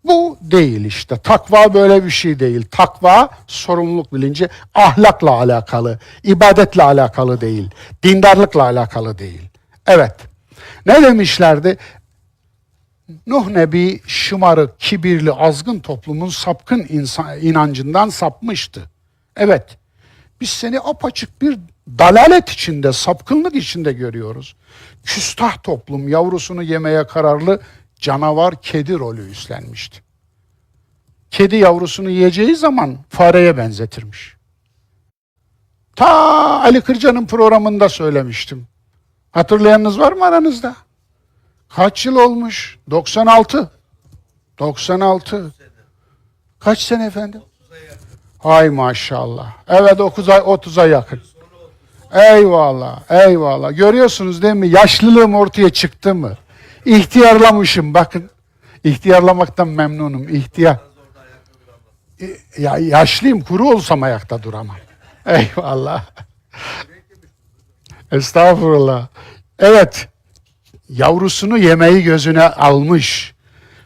bu değil işte. Takva böyle bir şey değil. Takva sorumluluk bilinci, ahlakla alakalı, ibadetle alakalı değil, dindarlıkla alakalı değil. Evet. Ne demişlerdi? Nuh Nebi şımarık, kibirli, azgın toplumun sapkın inancından sapmıştı. Evet. Biz seni apaçık bir dalalet içinde, sapkınlık içinde görüyoruz. Küstah toplum yavrusunu yemeye kararlı canavar kedi rolü üstlenmişti. Kedi yavrusunu yiyeceği zaman fareye benzetirmiş. Ta Ali Kırca'nın programında söylemiştim. Hatırlayanınız var mı aranızda? Kaç yıl olmuş? 96. 96. Kaç sene efendim? Hay maşallah. Evet 30'a yakın. Eyvallah, eyvallah. Görüyorsunuz değil mi? Yaşlılığım ortaya çıktı mı? İhtiyarlamışım bakın. İhtiyarlamaktan memnunum. Ya yaşlıyım, kuru olsam ayakta duramam. Eyvallah. Estağfurullah. Evet, yavrusunu yemeği gözüne almış.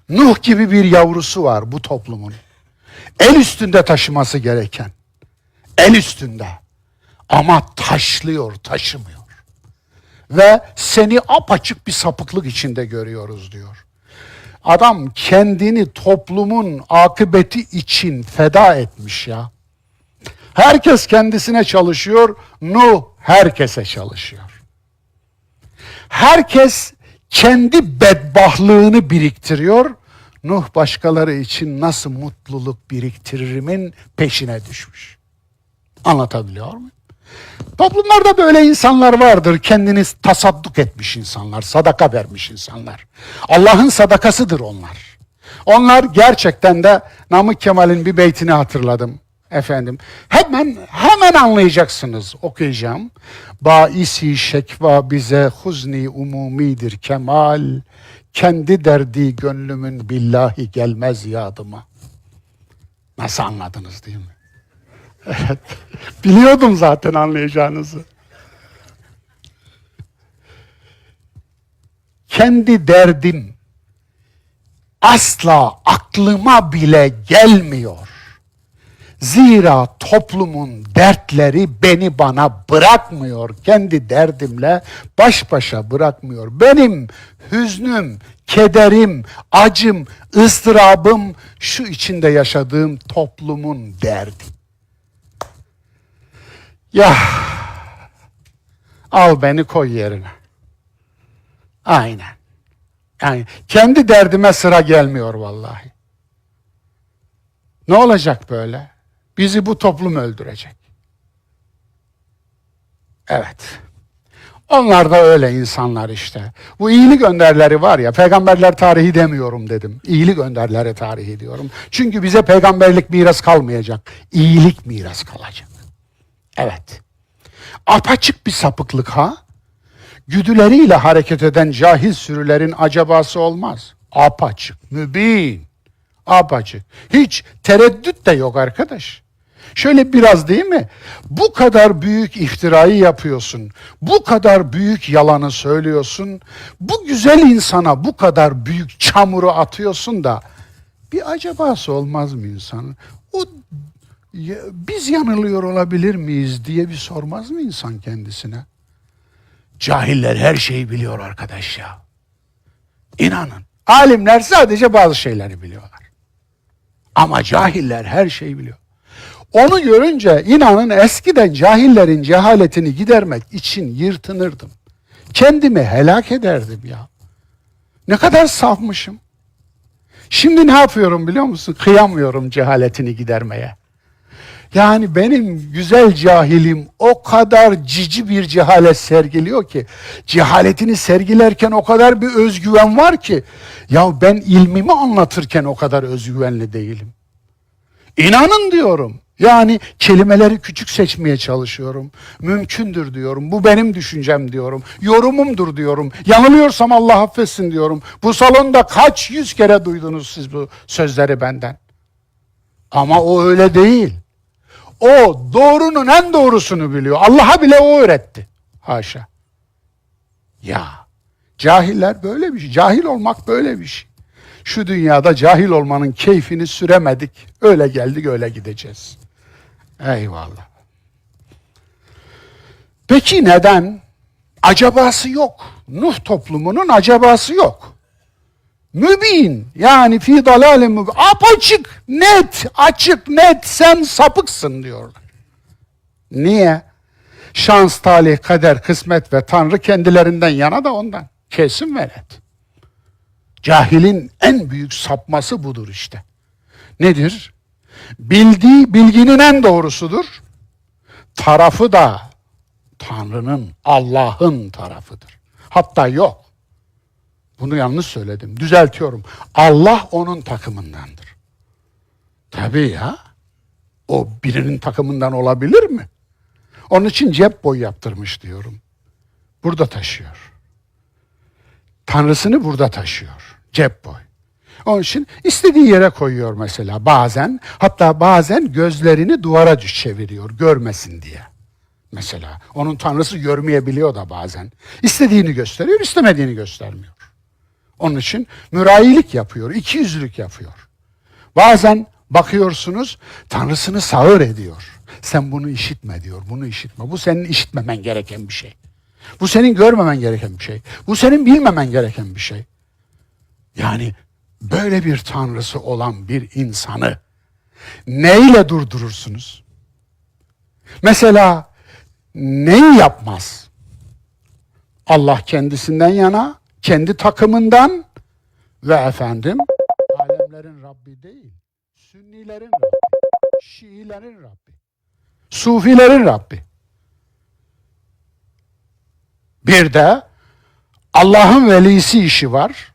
Nuh gibi bir yavrusu var bu toplumun. El üstünde taşıması gereken. El üstünde. Ama taşlıyor, taşımıyor. Ve seni apaçık bir sapıklık içinde görüyoruz diyor. Adam kendini toplumun akıbeti için feda etmiş ya. Herkes kendisine çalışıyor, Nuh herkese çalışıyor. Herkes kendi bedbahlığını biriktiriyor, Nuh başkaları için nasıl mutluluk biriktiririm'in peşine düşmüş. Anlatabiliyor muyum? Toplumlarda böyle insanlar vardır, kendini tasadduk etmiş insanlar, sadaka vermiş insanlar. Allah'ın sadakasıdır onlar. Onlar gerçekten de Namık Kemal'in bir beytini hatırladım efendim. Hemen anlayacaksınız, okuyacağım. Baisi şekva bize huzni umumidir kemal. Kendi derdi gönlümün billahi gelmez yadıma. Nasıl anladınız değil mi? Evet. Biliyordum zaten anlayacağınızı. Kendi derdim asla aklıma bile gelmiyor. Zira toplumun dertleri beni bana bırakmıyor. Kendi derdimle baş başa bırakmıyor. Benim hüznüm, kederim, acım, ıstırabım şu içinde yaşadığım toplumun derdi. Ya al beni koy yerine. Aynen. Yani kendi derdime sıra gelmiyor vallahi. Ne olacak böyle? Bizi bu toplum öldürecek. Evet. Onlar da öyle insanlar işte. Bu iyilik önderleri var ya, peygamberler tarihi demiyorum dedim. İyilik önderleri tarihi diyorum. Çünkü bize peygamberlik miras kalmayacak. İyilik miras kalacak. Evet. Apaçık bir sapıklık ha? Güdüleriyle hareket eden cahil sürülerin acabası olmaz. Apaçık, mübin, apaçık. Hiç tereddüt de yok arkadaş. Şöyle biraz değil mi? Bu kadar büyük iftirayı yapıyorsun. Bu kadar büyük yalanı söylüyorsun. Bu güzel insana bu kadar büyük çamuru atıyorsun da bir acabası olmaz mı insanın? Biz yanılıyor olabilir miyiz diye bir sormaz mı insan kendisine? Cahiller her şeyi biliyor arkadaş ya. İnanın. Alimler sadece bazı şeyleri biliyorlar. Ama cahiller her şeyi biliyor. Onu görünce inanın eskiden cahillerin cehaletini gidermek için yırtınırdım. Kendimi helak ederdim ya. Ne kadar safmışım. Şimdi ne yapıyorum biliyor musun? Kıyamıyorum cehaletini gidermeye. Yani benim güzel cahilim o kadar cici bir cehalet sergiliyor ki, cehaletini sergilerken o kadar bir özgüven var ki, ya ben ilmimi anlatırken o kadar özgüvenli değilim. İnanın diyorum. Yani kelimeleri küçük seçmeye çalışıyorum. Mümkündür diyorum. Bu benim düşüncem diyorum. Yorumumdur diyorum. Yanılıyorsam Allah affetsin diyorum. Bu salonda kaç yüz kere duydunuz siz bu sözleri benden. Ama o öyle değil. O doğrunun en doğrusunu biliyor. Allah'a bile o öğretti. Haşa. Ya cahiller böyle bir şey. Cahil olmak böyle bir şey. Şu dünyada cahil olmanın keyfini süremedik. Öyle geldik, öyle gideceğiz. Eyvallah. Peki neden? Acabası yok. Nuh toplumunun acabası yok. Mübin, yani fi dalalim mübin. Apaçık, net, açık, net, sen sapıksın diyorlar. Niye? Şans, talih, kader, kısmet ve Tanrı kendilerinden yana da ondan. Kesin ve net. Cahilin en büyük sapması budur işte. Nedir? Bildiği bilginin en doğrusudur. Tanrı'nın, Allah'ın tarafıdır. Hatta yok. Bunu yanlış söyledim. Düzeltiyorum. Allah onun takımındandır. Tabii ya. O birinin takımından olabilir mi? Onun için cep boy yaptırmış diyorum. Burada taşıyor. Tanrısını burada taşıyor. Cep boy. Onun için istediği yere koyuyor mesela bazen. Hatta bazen gözlerini duvara çeviriyor görmesin diye. Mesela onun Tanrısı görmeyebiliyor da bazen. İstediğini gösteriyor, istemediğini göstermiyor. Onun için mürayilik yapıyor, ikiyüzlülük yapıyor. Bazen bakıyorsunuz Tanrısını sağır ediyor. Sen bunu işitme diyor, bunu işitme. Bu senin işitmemen gereken bir şey. Bu senin görmemen gereken bir şey. Bu senin bilmemen gereken bir şey. Yani böyle bir Tanrısı olan bir insanı neyle durdurursunuz? Mesela neyi yapmaz? Allah kendisinden yana, kendi takımından ve efendim alemlerin Rabbi değil, Sünnilerin Rabbi, Şiilerin Rabbi, Sufilerin Rabbi. Bir de Allah'ın velisi işi var.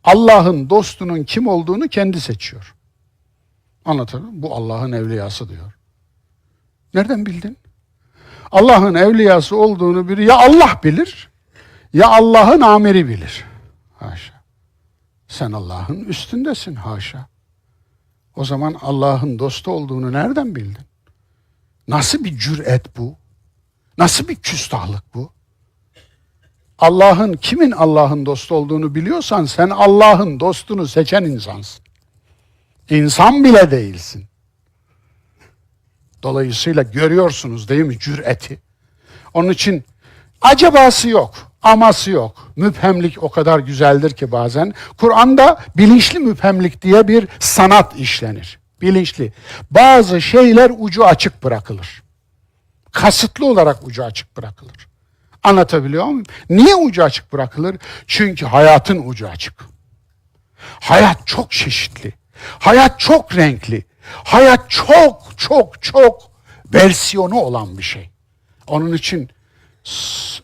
Allah'ın dostunun kim olduğunu kendi seçiyor. Anlatalım. Bu Allah'ın evliyası diyor. Nereden bildin? Allah'ın evliyası olduğunu biri ya Allah bilir ya Allah'ın amiri bilir. Haşa. Sen Allah'ın üstündesin haşa. O zaman Allah'ın dostu olduğunu nereden bildin? Nasıl bir cüret bu? Nasıl bir küstahlık bu? Kimin Allah'ın dostu olduğunu biliyorsan sen Allah'ın dostunu seçen insansın. İnsan bile değilsin. Dolayısıyla görüyorsunuz değil mi cüreti? Onun için acabası yok, aması yok. Müphemlik o kadar güzeldir ki bazen. Kur'an'da bilinçli müphemlik diye bir sanat işlenir. Bilinçli. Bazı şeyler ucu açık bırakılır. Kasıtlı olarak ucu açık bırakılır. Anlatabiliyor muyum? Niye ucu açık bırakılır? Çünkü hayatın ucu açık. Hayat çok çeşitli. Hayat çok renkli. Hayat çok versiyonu olan bir şey. Onun için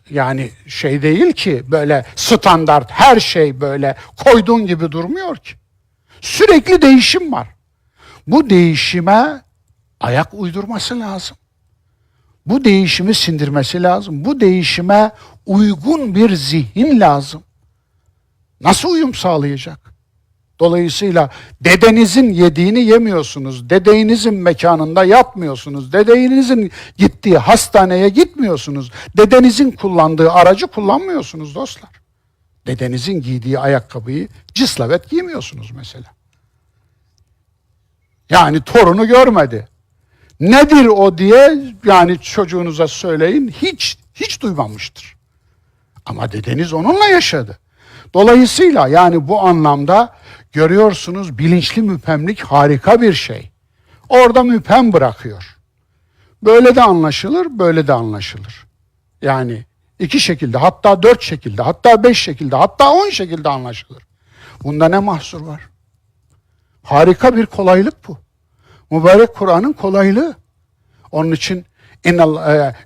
yani şey değil ki böyle standart her şey böyle koyduğun gibi durmuyor ki. Sürekli değişim var. Bu değişime ayak uydurması lazım. Bu değişimi sindirmesi lazım. Bu değişime uygun bir zihin lazım. Nasıl uyum sağlayacak? Dolayısıyla dedenizin yediğini yemiyorsunuz. Dedenizin mekanında yatmıyorsunuz. Dedenizin gittiği hastaneye gitmiyorsunuz. Dedenizin kullandığı aracı kullanmıyorsunuz dostlar. Dedenizin giydiği ayakkabıyı cislavet giymiyorsunuz mesela. Yani torunu görmedi. Nedir o diye yani çocuğunuza söyleyin hiç duymamıştır. Ama dedeniz onunla yaşadı. Dolayısıyla yani bu anlamda görüyorsunuz bilinçli müphemlik harika bir şey. Orada müphem bırakıyor. Böyle de anlaşılır, böyle de anlaşılır. Yani 2 şekilde, hatta 4 şekilde, hatta 5 şekilde, hatta 10 şekilde anlaşılır. Bunda ne mahsur var? Harika bir kolaylık bu. Mübarek Kur'an'ın kolaylığı. Onun için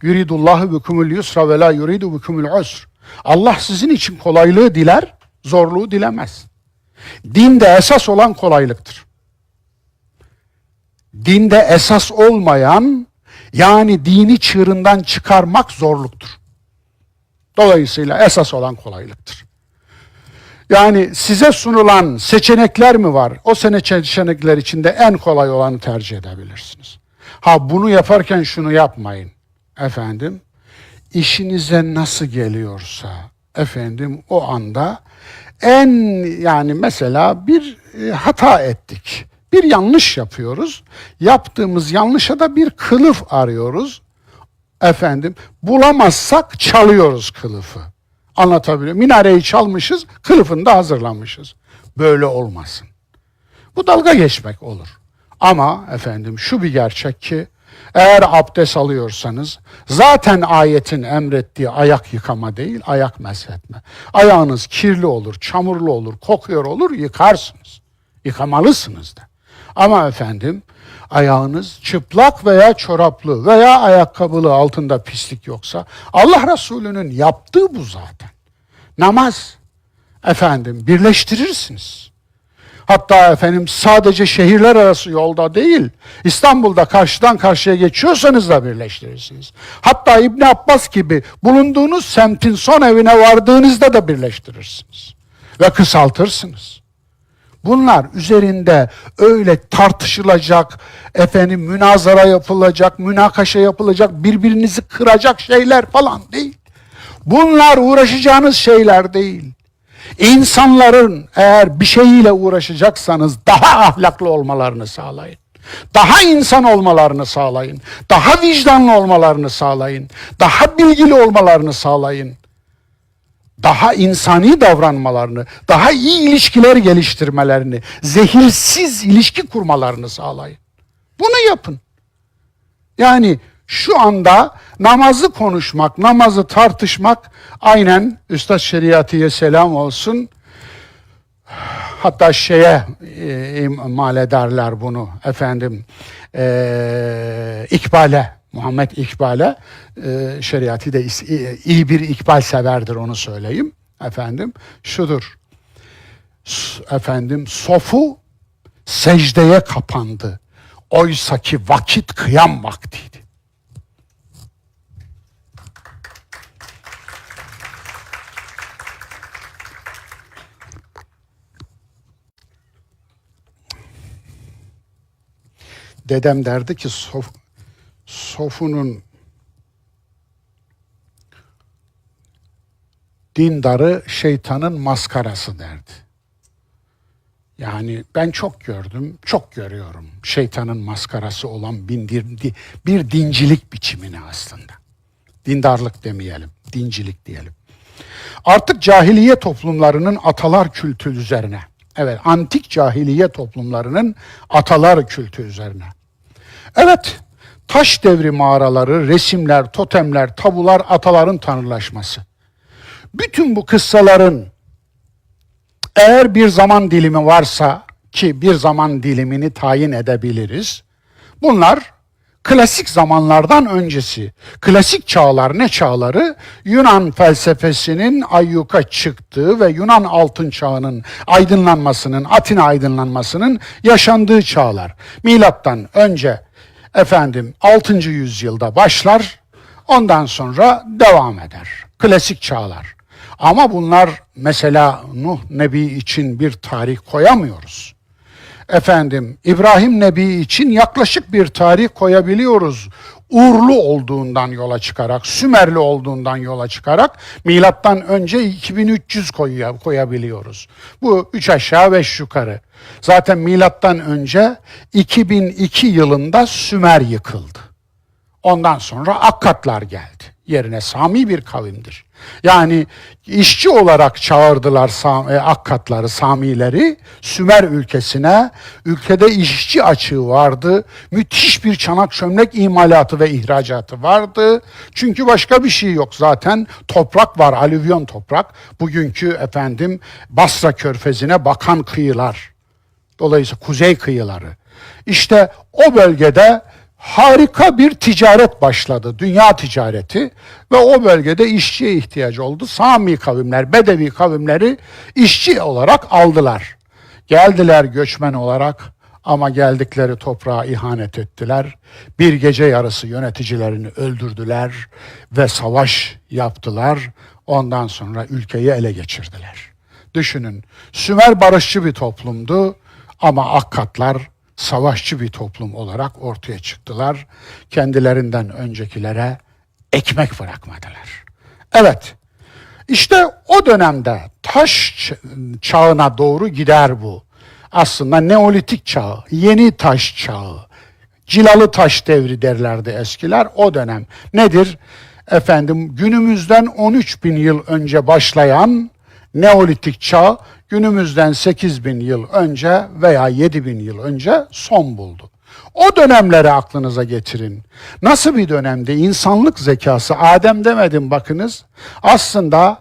yuridullahu bikumul yusra ve la yuridu bikumul usr. Allah sizin için kolaylığı diler, zorluğu dilemez. Dinde esas olan kolaylıktır. Dinde esas olmayan, yani dini çığırından çıkarmak zorluktur. Dolayısıyla esas olan kolaylıktır. Yani size sunulan seçenekler mi var? O seçenekler içinde en kolay olanı tercih edebilirsiniz. Ha bunu yaparken şunu yapmayın. Efendim, işinize nasıl geliyorsa efendim o anda yani mesela bir hata ettik. Bir yanlış yapıyoruz. Yaptığımız yanlışa da bir kılıf arıyoruz. Efendim, bulamazsak çalıyoruz kılıfı. Anlatabiliyor muyum? Minareyi çalmışız, kılıfını da hazırlamışız. Böyle olmasın. Bu dalga geçmek olur. Ama efendim şu bir gerçek ki eğer abdest alıyorsanız zaten ayetin emrettiği ayak yıkama değil, ayak meshetme. Ayağınız kirli olur, çamurlu olur, kokuyor olur, yıkarsınız. Yıkamalısınız da. Ama efendim ayağınız çıplak veya çoraplı veya ayakkabılı, altında pislik yoksa, Allah Resulü'nün yaptığı bu zaten. Namaz, birleştirirsiniz. Hatta sadece şehirler arası yolda değil, İstanbul'da karşıdan karşıya geçiyorsanız da birleştirirsiniz. Hatta İbn Abbas gibi bulunduğunuz semtin son evine vardığınızda da birleştirirsiniz. Ve kısaltırsınız. Bunlar üzerinde öyle tartışılacak, münazara yapılacak, münakaşa yapılacak, birbirinizi kıracak şeyler falan değil. Bunlar uğraşacağınız şeyler değil. İnsanların eğer bir şeyiyle uğraşacaksanız daha ahlaklı olmalarını sağlayın. Daha insan olmalarını sağlayın. Daha vicdanlı olmalarını sağlayın. Daha bilgili olmalarını sağlayın. Daha insani davranmalarını, daha iyi ilişkiler geliştirmelerini, zehirsiz ilişki kurmalarını sağlayın. Bunu yapın. Yani şu anda namazı konuşmak, namazı tartışmak aynen Üstad Şeriati'ye selam olsun. Hatta imal ederler bunu İkbal'e, Muhammed İkbal'e, Şeriati de iyi bir ikbal severdir, onu söyleyeyim. Şudur. Sofu secdeye kapandı. Oysaki vakit kıyam vaktiydi. Dedem derdi ki sofunun dindarı şeytanın maskarası derdi. Yani ben çok gördüm, çok görüyorum şeytanın maskarası olan bir dincilik biçimini aslında. Dindarlık demeyelim, dincilik diyelim. Artık cahiliye toplumlarının atalar kültü üzerine, antik cahiliye toplumlarının atalar kültü üzerine. Taş devri mağaraları, resimler, totemler, tabular, ataların tanrılaşması. Bütün bu kıssaların eğer bir zaman dilimi varsa, ki bir zaman dilimini tayin edebiliriz, bunlar klasik zamanlardan öncesi. Klasik çağlar ne çağları? Yunan felsefesinin ayyuka çıktığı ve Yunan altın çağının aydınlanmasının, Atina aydınlanmasının yaşandığı çağlar. Milattan önce 6. yüzyılda başlar, ondan sonra devam eder. Klasik çağlar. Ama bunlar mesela Nuh Nebi için bir tarih koyamıyoruz. İbrahim Nebi için yaklaşık bir tarih koyabiliyoruz. Urlu olduğundan yola çıkarak, Sümerli olduğundan yola çıkarak milattan önce 2300 koyabiliyoruz. Bu 3 aşağı 5 yukarı. Zaten milattan önce 2002 yılında Sümer yıkıldı. Ondan sonra Akkadlar geldi. Yerine Sami bir kavimdir. Yani işçi olarak çağırdılar Akkadları, Samileri Sümer ülkesine. Ülkede işçi açığı vardı. Müthiş bir çanak çömlek imalatı ve ihracatı vardı. Çünkü başka bir şey yok zaten. Toprak var, alüvyon toprak. Bugünkü Basra Körfezi'ne bakan kıyılar. Dolayısıyla kuzey kıyıları. İşte o bölgede harika bir ticaret başladı, dünya ticareti, ve o bölgede işçiye ihtiyaç oldu. Sami kavimler, Bedevi kavimleri işçi olarak aldılar. Geldiler göçmen olarak ama geldikleri toprağa ihanet ettiler. Bir gece yarısı yöneticilerini öldürdüler ve savaş yaptılar. Ondan sonra ülkeyi ele geçirdiler. Düşünün, Sümer barışçı bir toplumdu ama Akkadlar savaşçı bir toplum olarak ortaya çıktılar. Kendilerinden öncekilere ekmek bırakmadılar. İşte o dönemde taş çağına doğru gider bu. Aslında Neolitik çağı, yeni taş çağı, cilalı taş devri derlerdi eskiler. O dönem nedir? Günümüzden 13.000 yıl önce başlayan Neolitik çağ, günümüzden 8.000 yıl önce veya 7.000 yıl önce son buldu. O dönemleri aklınıza getirin. Nasıl bir dönemdi? İnsanlık zekası, Adem demedim bakınız. Aslında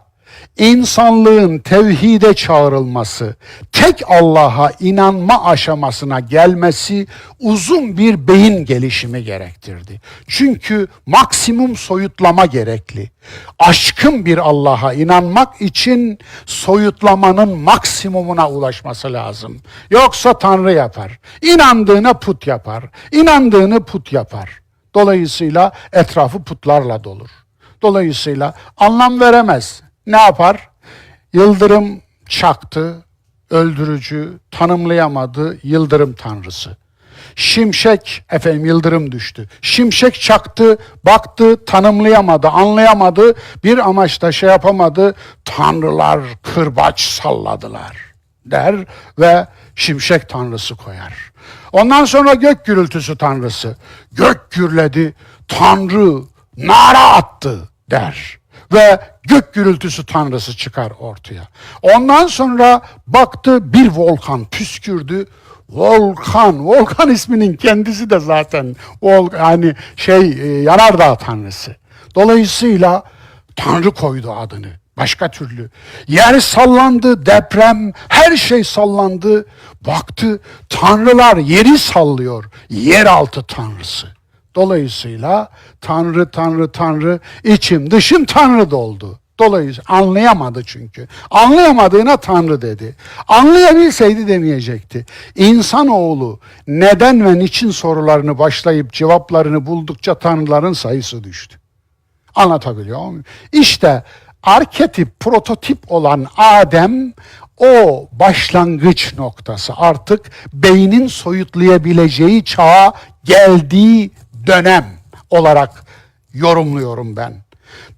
insanlığın tevhide çağrılması, tek Allah'a inanma aşamasına gelmesi uzun bir beyin gelişimi gerektirdi. Çünkü maksimum soyutlama gerekli. Aşkın bir Allah'a inanmak için soyutlamanın maksimumuna ulaşması lazım. Yoksa Tanrı yapar. İnandığına put yapar. İnandığını put yapar. Dolayısıyla etrafı putlarla dolur. Dolayısıyla anlam veremez. Ne yapar? Yıldırım çaktı, öldürücü, tanımlayamadı, yıldırım tanrısı. Şimşek, yıldırım düştü. Şimşek çaktı, baktı, tanımlayamadı, anlayamadı, bir amaçta yapamadı, tanrılar kırbaç salladılar der ve şimşek tanrısı koyar. Ondan sonra gök gürültüsü tanrısı. Gök gürledi, tanrı nara attı der. Ve gök gürültüsü tanrısı çıkar ortaya. Ondan sonra baktı bir volkan püskürdü. Volkan isminin kendisi de zaten yanardağ tanrısı. Dolayısıyla Tanrı koydu adını. Başka türlü. Yer sallandı, deprem, her şey sallandı. Baktı tanrılar yeri sallıyor. Yeraltı tanrısı. Dolayısıyla Tanrı, içim dışım Tanrı doldu. Dolayısıyla anlayamadı çünkü. Anlayamadığına Tanrı dedi. Anlayabilseydi demeyecekti. İnsanoğlu neden ve niçin sorularını başlayıp cevaplarını buldukça tanrıların sayısı düştü. Anlatabiliyor muyum? İşte arketip, prototip olan Adem o başlangıç noktası. Artık beynin soyutlayabileceği çağa geldiği dönem olarak yorumluyorum ben.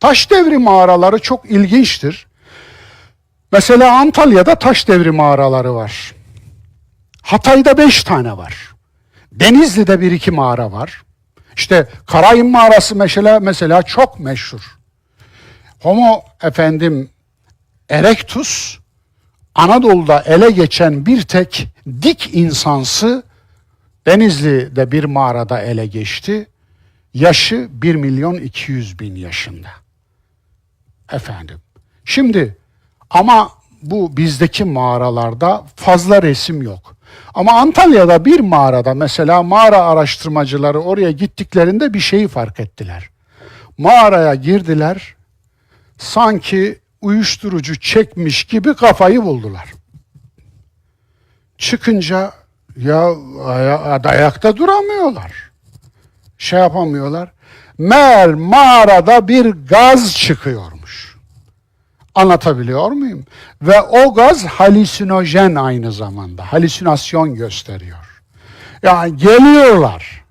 Taş devri mağaraları çok ilginçtir. Mesela Antalya'da taş devri mağaraları var. Hatay'da 5 tane var. Denizli'de 1-2 mağara var. İşte Karayın mağarası mesela çok meşhur. Homo erectus Anadolu'da ele geçen bir tek dik insansı Denizli'de bir mağarada ele geçti. Yaşı 1.200.000 yaşında. Şimdi ama bu bizdeki mağaralarda fazla resim yok. Ama Antalya'da bir mağarada mesela mağara araştırmacıları oraya gittiklerinde bir şeyi fark ettiler. Mağaraya girdiler, sanki uyuşturucu çekmiş gibi kafayı buldular. Çıkınca ayakta duramıyorlar. Yapamıyorlar. Meğer mağarada bir gaz çıkıyormuş. Anlatabiliyor muyum? Ve o gaz halüsinojen aynı zamanda. Halüsinasyon gösteriyor. Yani geliyorlar.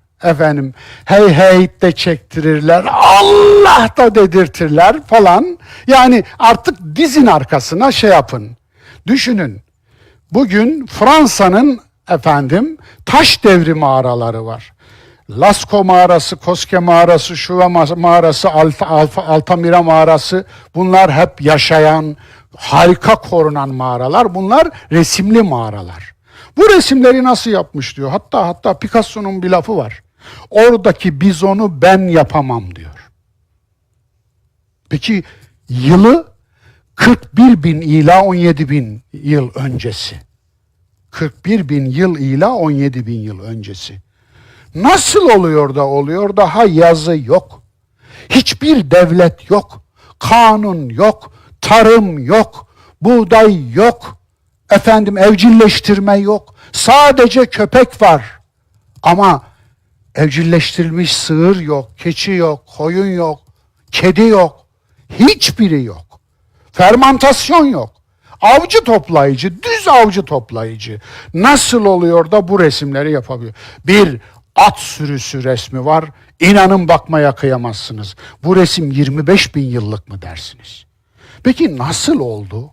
Hey de çektirirler. Allah da dedirtirler falan. Yani artık dizin arkasına yapın. Düşünün. Bugün Fransa'nın taş devri mağaraları var. Lascaux mağarası, Koske mağarası, Şuva mağarası, Altamira mağarası, bunlar hep yaşayan, harika korunan mağaralar. Bunlar resimli mağaralar. Bu resimleri nasıl yapmış diyor. Hatta Picasso'nun bir lafı var. Oradaki bizonu ben yapamam diyor. Peki yılı 41.000 ila 17.000 yıl öncesi. 41.000 yıl ila 17.000 yıl öncesi. Nasıl oluyor da oluyor? Daha yazı yok. Hiçbir devlet yok. Kanun yok. Tarım yok. Buğday yok. Evcilleştirme yok. Sadece köpek var. Ama evcilleştirilmiş sığır yok, keçi yok, koyun yok, kedi yok. Hiçbiri yok. Fermantasyon yok. Avcı toplayıcı, düz avcı toplayıcı. Nasıl oluyor da bu resimleri yapabiliyor? Bir at sürüsü resmi var. İnanın bakmaya kıyamazsınız. Bu resim 25.000 yıllık mı dersiniz? Peki nasıl oldu?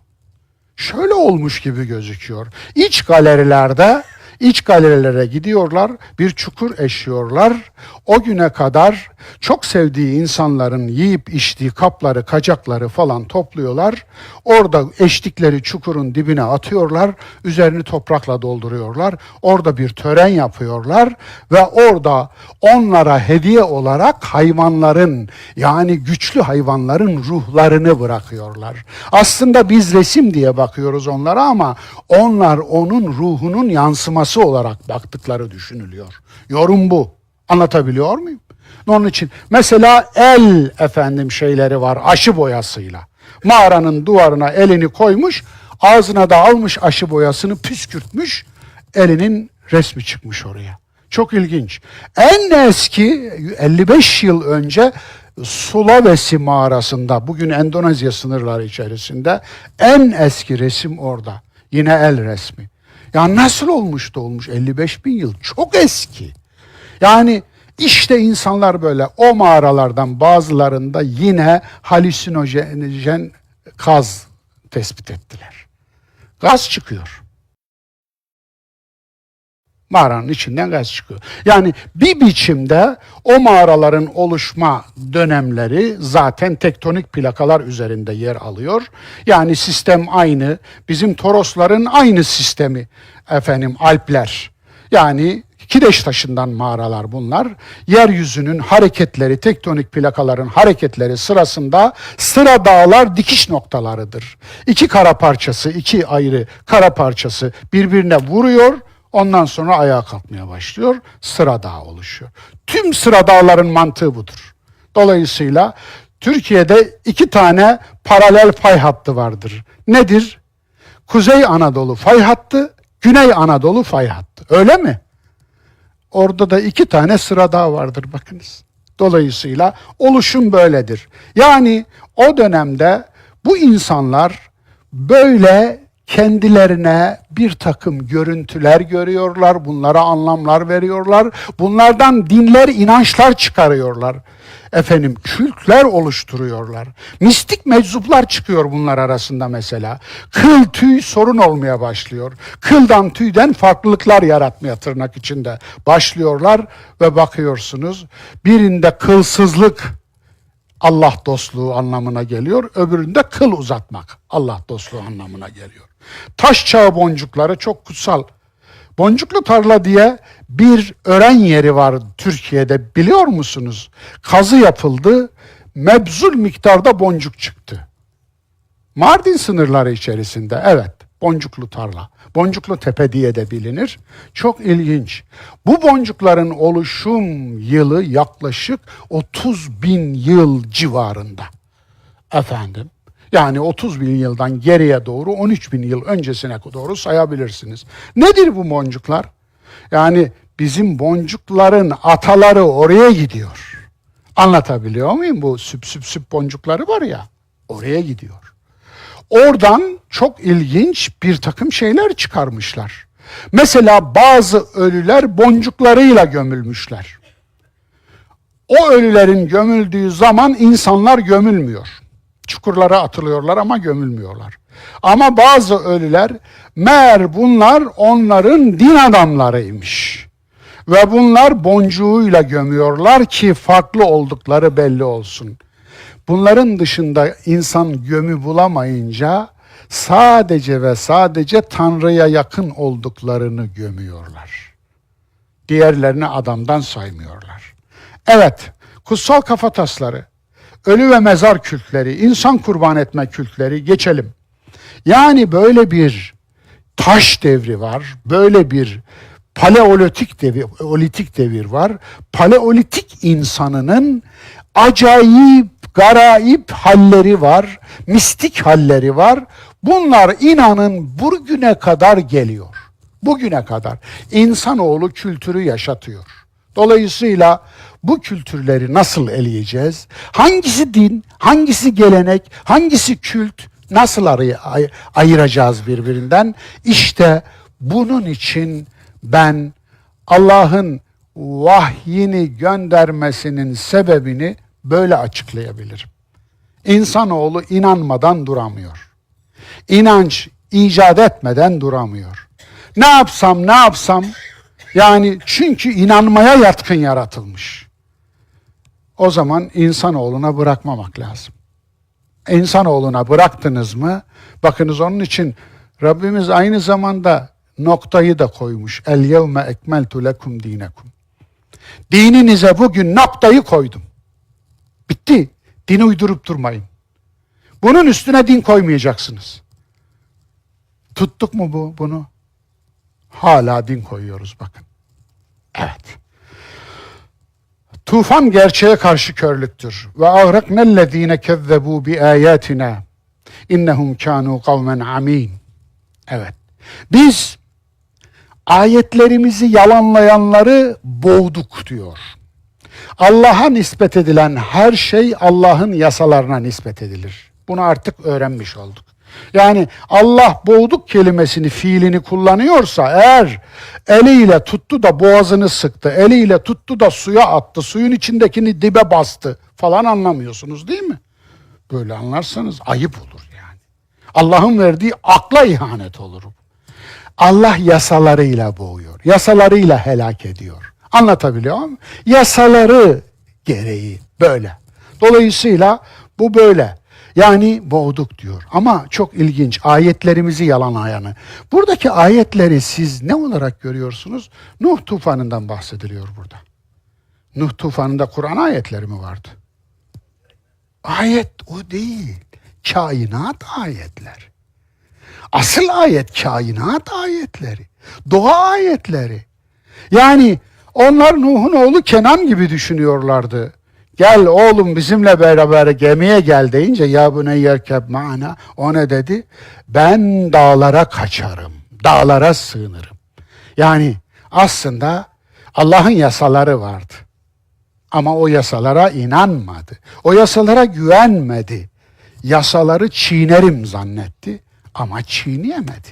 Şöyle olmuş gibi gözüküyor. İç galerilere gidiyorlar, bir çukur eşiyorlar. O güne kadar çok sevdiği insanların yiyip içtiği kapları, kacakları falan topluyorlar. Orada eştikleri çukurun dibine atıyorlar. Üzerini toprakla dolduruyorlar. Orada bir tören yapıyorlar ve orada onlara hediye olarak hayvanların, yani güçlü hayvanların ruhlarını bırakıyorlar. Aslında biz resim diye bakıyoruz onlara ama onlar onun ruhunun yansıması olarak baktıkları düşünülüyor. Yorum bu. Anlatabiliyor muyum? Onun için mesela şeyleri var aşı boyasıyla. Mağaranın duvarına elini koymuş, ağzına da almış aşı boyasını püskürtmüş, elinin resmi çıkmış oraya. Çok ilginç. En eski 55 yıl önce Sulawesi mağarasında, bugün Endonezya sınırları içerisinde en eski resim orada. Yine el resmi. Ya nasıl olmuş da olmuş 55 bin yıl? Çok eski. Yani işte insanlar böyle o mağaralardan bazılarında yine halüsinojen gaz tespit ettiler. Gaz çıkıyor. Mağaranın içinden gaz çıkıyor. Yani bir biçimde o mağaraların oluşma dönemleri zaten tektonik plakalar üzerinde yer alıyor. Yani sistem aynı. Bizim Torosların aynı sistemi Alpler. Yani kireç taşından mağaralar bunlar. Yeryüzünün hareketleri, tektonik plakaların hareketleri sırasında sıra dağlar dikiş noktalarıdır. İki kara parçası, iki ayrı kara parçası birbirine vuruyor. Ondan sonra ayağa kalkmaya başlıyor. Sıra dağı oluşuyor. Tüm sıra dağların mantığı budur. Dolayısıyla Türkiye'de 2 tane paralel fay hattı vardır. Nedir? Kuzey Anadolu fay hattı, Güney Anadolu fay hattı. Öyle mi? Orada da 2 tane sıra dağ vardır bakınız. Dolayısıyla oluşum böyledir. Yani o dönemde bu insanlar böyle kendilerine bir takım görüntüler görüyorlar, bunlara anlamlar veriyorlar, bunlardan dinler, inançlar çıkarıyorlar. Kültler oluşturuyorlar. Mistik meczuplar çıkıyor bunlar arasında mesela. Kıl, tüy sorun olmaya başlıyor. Kıldan, tüyden farklılıklar yaratmaya tırnak içinde başlıyorlar ve bakıyorsunuz birinde kılsızlık Allah dostluğu anlamına geliyor, öbüründe kıl uzatmak Allah dostluğu anlamına geliyor. Taş çağı boncukları çok kutsal. Boncuklu tarla diye bir ören yeri var Türkiye'de, biliyor musunuz? Kazı yapıldı, mebzul miktarda boncuk çıktı. Mardin sınırları içerisinde, evet, boncuklu tarla. Boncuklu Tepe diye de bilinir. Çok ilginç. Bu boncukların oluşum yılı yaklaşık 30 bin yıl civarında. Yani 30 bin yıldan geriye doğru 13 bin yıl öncesine doğru sayabilirsiniz. Nedir bu boncuklar? Yani bizim boncukların ataları oraya gidiyor. Anlatabiliyor muyum? Bu süp boncukları var ya, oraya gidiyor. Oradan çok ilginç bir takım şeyler çıkarmışlar. Mesela bazı ölüler boncuklarıyla gömülmüşler. O ölülerin gömüldüğü zaman insanlar gömülmüyor. Çukurlara atılıyorlar ama gömülmüyorlar. Ama bazı ölüler, meğer bunlar onların din adamlarıymış. Ve bunlar boncuğuyla gömüyorlar ki farklı oldukları belli olsun. Bunların dışında insan gömü bulamayınca sadece ve sadece Tanrı'ya yakın olduklarını gömüyorlar. Diğerlerini adamdan saymıyorlar. Evet, kutsal kafatasları, ölü ve mezar kültleri, insan kurban etme kültleri geçelim. Yani böyle bir taş devri var, böyle bir paleolitik devir var. Paleolitik insanının acayip, garaip halleri var, mistik halleri var. Bunlar inanın bugüne kadar geliyor. Bugüne kadar insanoğlu kültürü yaşatıyor. Dolayısıyla bu kültürleri nasıl eleyeceğiz? Hangisi din, hangisi gelenek, hangisi kült, nasıl ayıracağız birbirinden? İşte bunun için ben Allah'ın vahyini göndermesinin sebebini böyle açıklayabilirim. İnsanoğlu inanmadan duramıyor. İnanç icat etmeden duramıyor. Ne yapsam, yani çünkü inanmaya yatkın yaratılmış. o zaman insanoğluna bırakmamak lazım. İnsanoğluna bıraktınız mı, bakınız onun için Rabbimiz aynı zamanda noktayı da koymuş. El yevme ekmeltu lekum dinekum. Dininize bugün noktayı koydum. Bitti. Din uydurup durmayın. Bunun üstüne din koymayacaksınız. Tuttuk mu bunu? Hala din koyuyoruz bakın. Evet. Tufan gerçeğe karşı körlüktür. Ve ağraknellezine kezzebu bi ayatina innehum kanu kavmen amin. Evet. Biz ayetlerimizi yalanlayanları boğduk diyor. Allah'a nispet edilen her şey Allah'ın yasalarına nispet edilir. Bunu artık öğrenmiş olduk. Yani Allah boğduk kelimesini, fiilini kullanıyorsa eğer eliyle tuttu da boğazını sıktı, eliyle tuttu da suya attı, suyun içindekini dibe bastı falan anlamıyorsunuz değil mi? Böyle anlarsanız ayıp olur yani. Allah'ın verdiği akla ihanet olur. Allah yasalarıyla boğuyor, yasalarıyla helak ediyor. Anlatabiliyor muyum? Yasaları gereği böyle. Dolayısıyla bu böyle. Yani boğduk diyor. Ama çok ilginç, ayetlerimizi yalanlayanı. Buradaki ayetleri siz ne olarak görüyorsunuz? Nuh tufanından bahsediliyor burada. Nuh tufanında Kur'an ayetleri mi vardı? Ayet o değil. Kainat ayetleri. Asıl ayet kainat ayetleri. Doğa ayetleri. Yani onlar Nuh'un oğlu Kenan gibi düşünüyorlardı. Gel oğlum bizimle beraber gemiye gel deyince ya bu ne yerkeb ma'ana, o ne dedi? Ben dağlara kaçarım, dağlara sığınırım. Yani aslında Allah'ın yasaları vardı. Ama o yasalara inanmadı. O yasalara güvenmedi. Yasaları çiğnerim zannetti ama çiğneyemedi.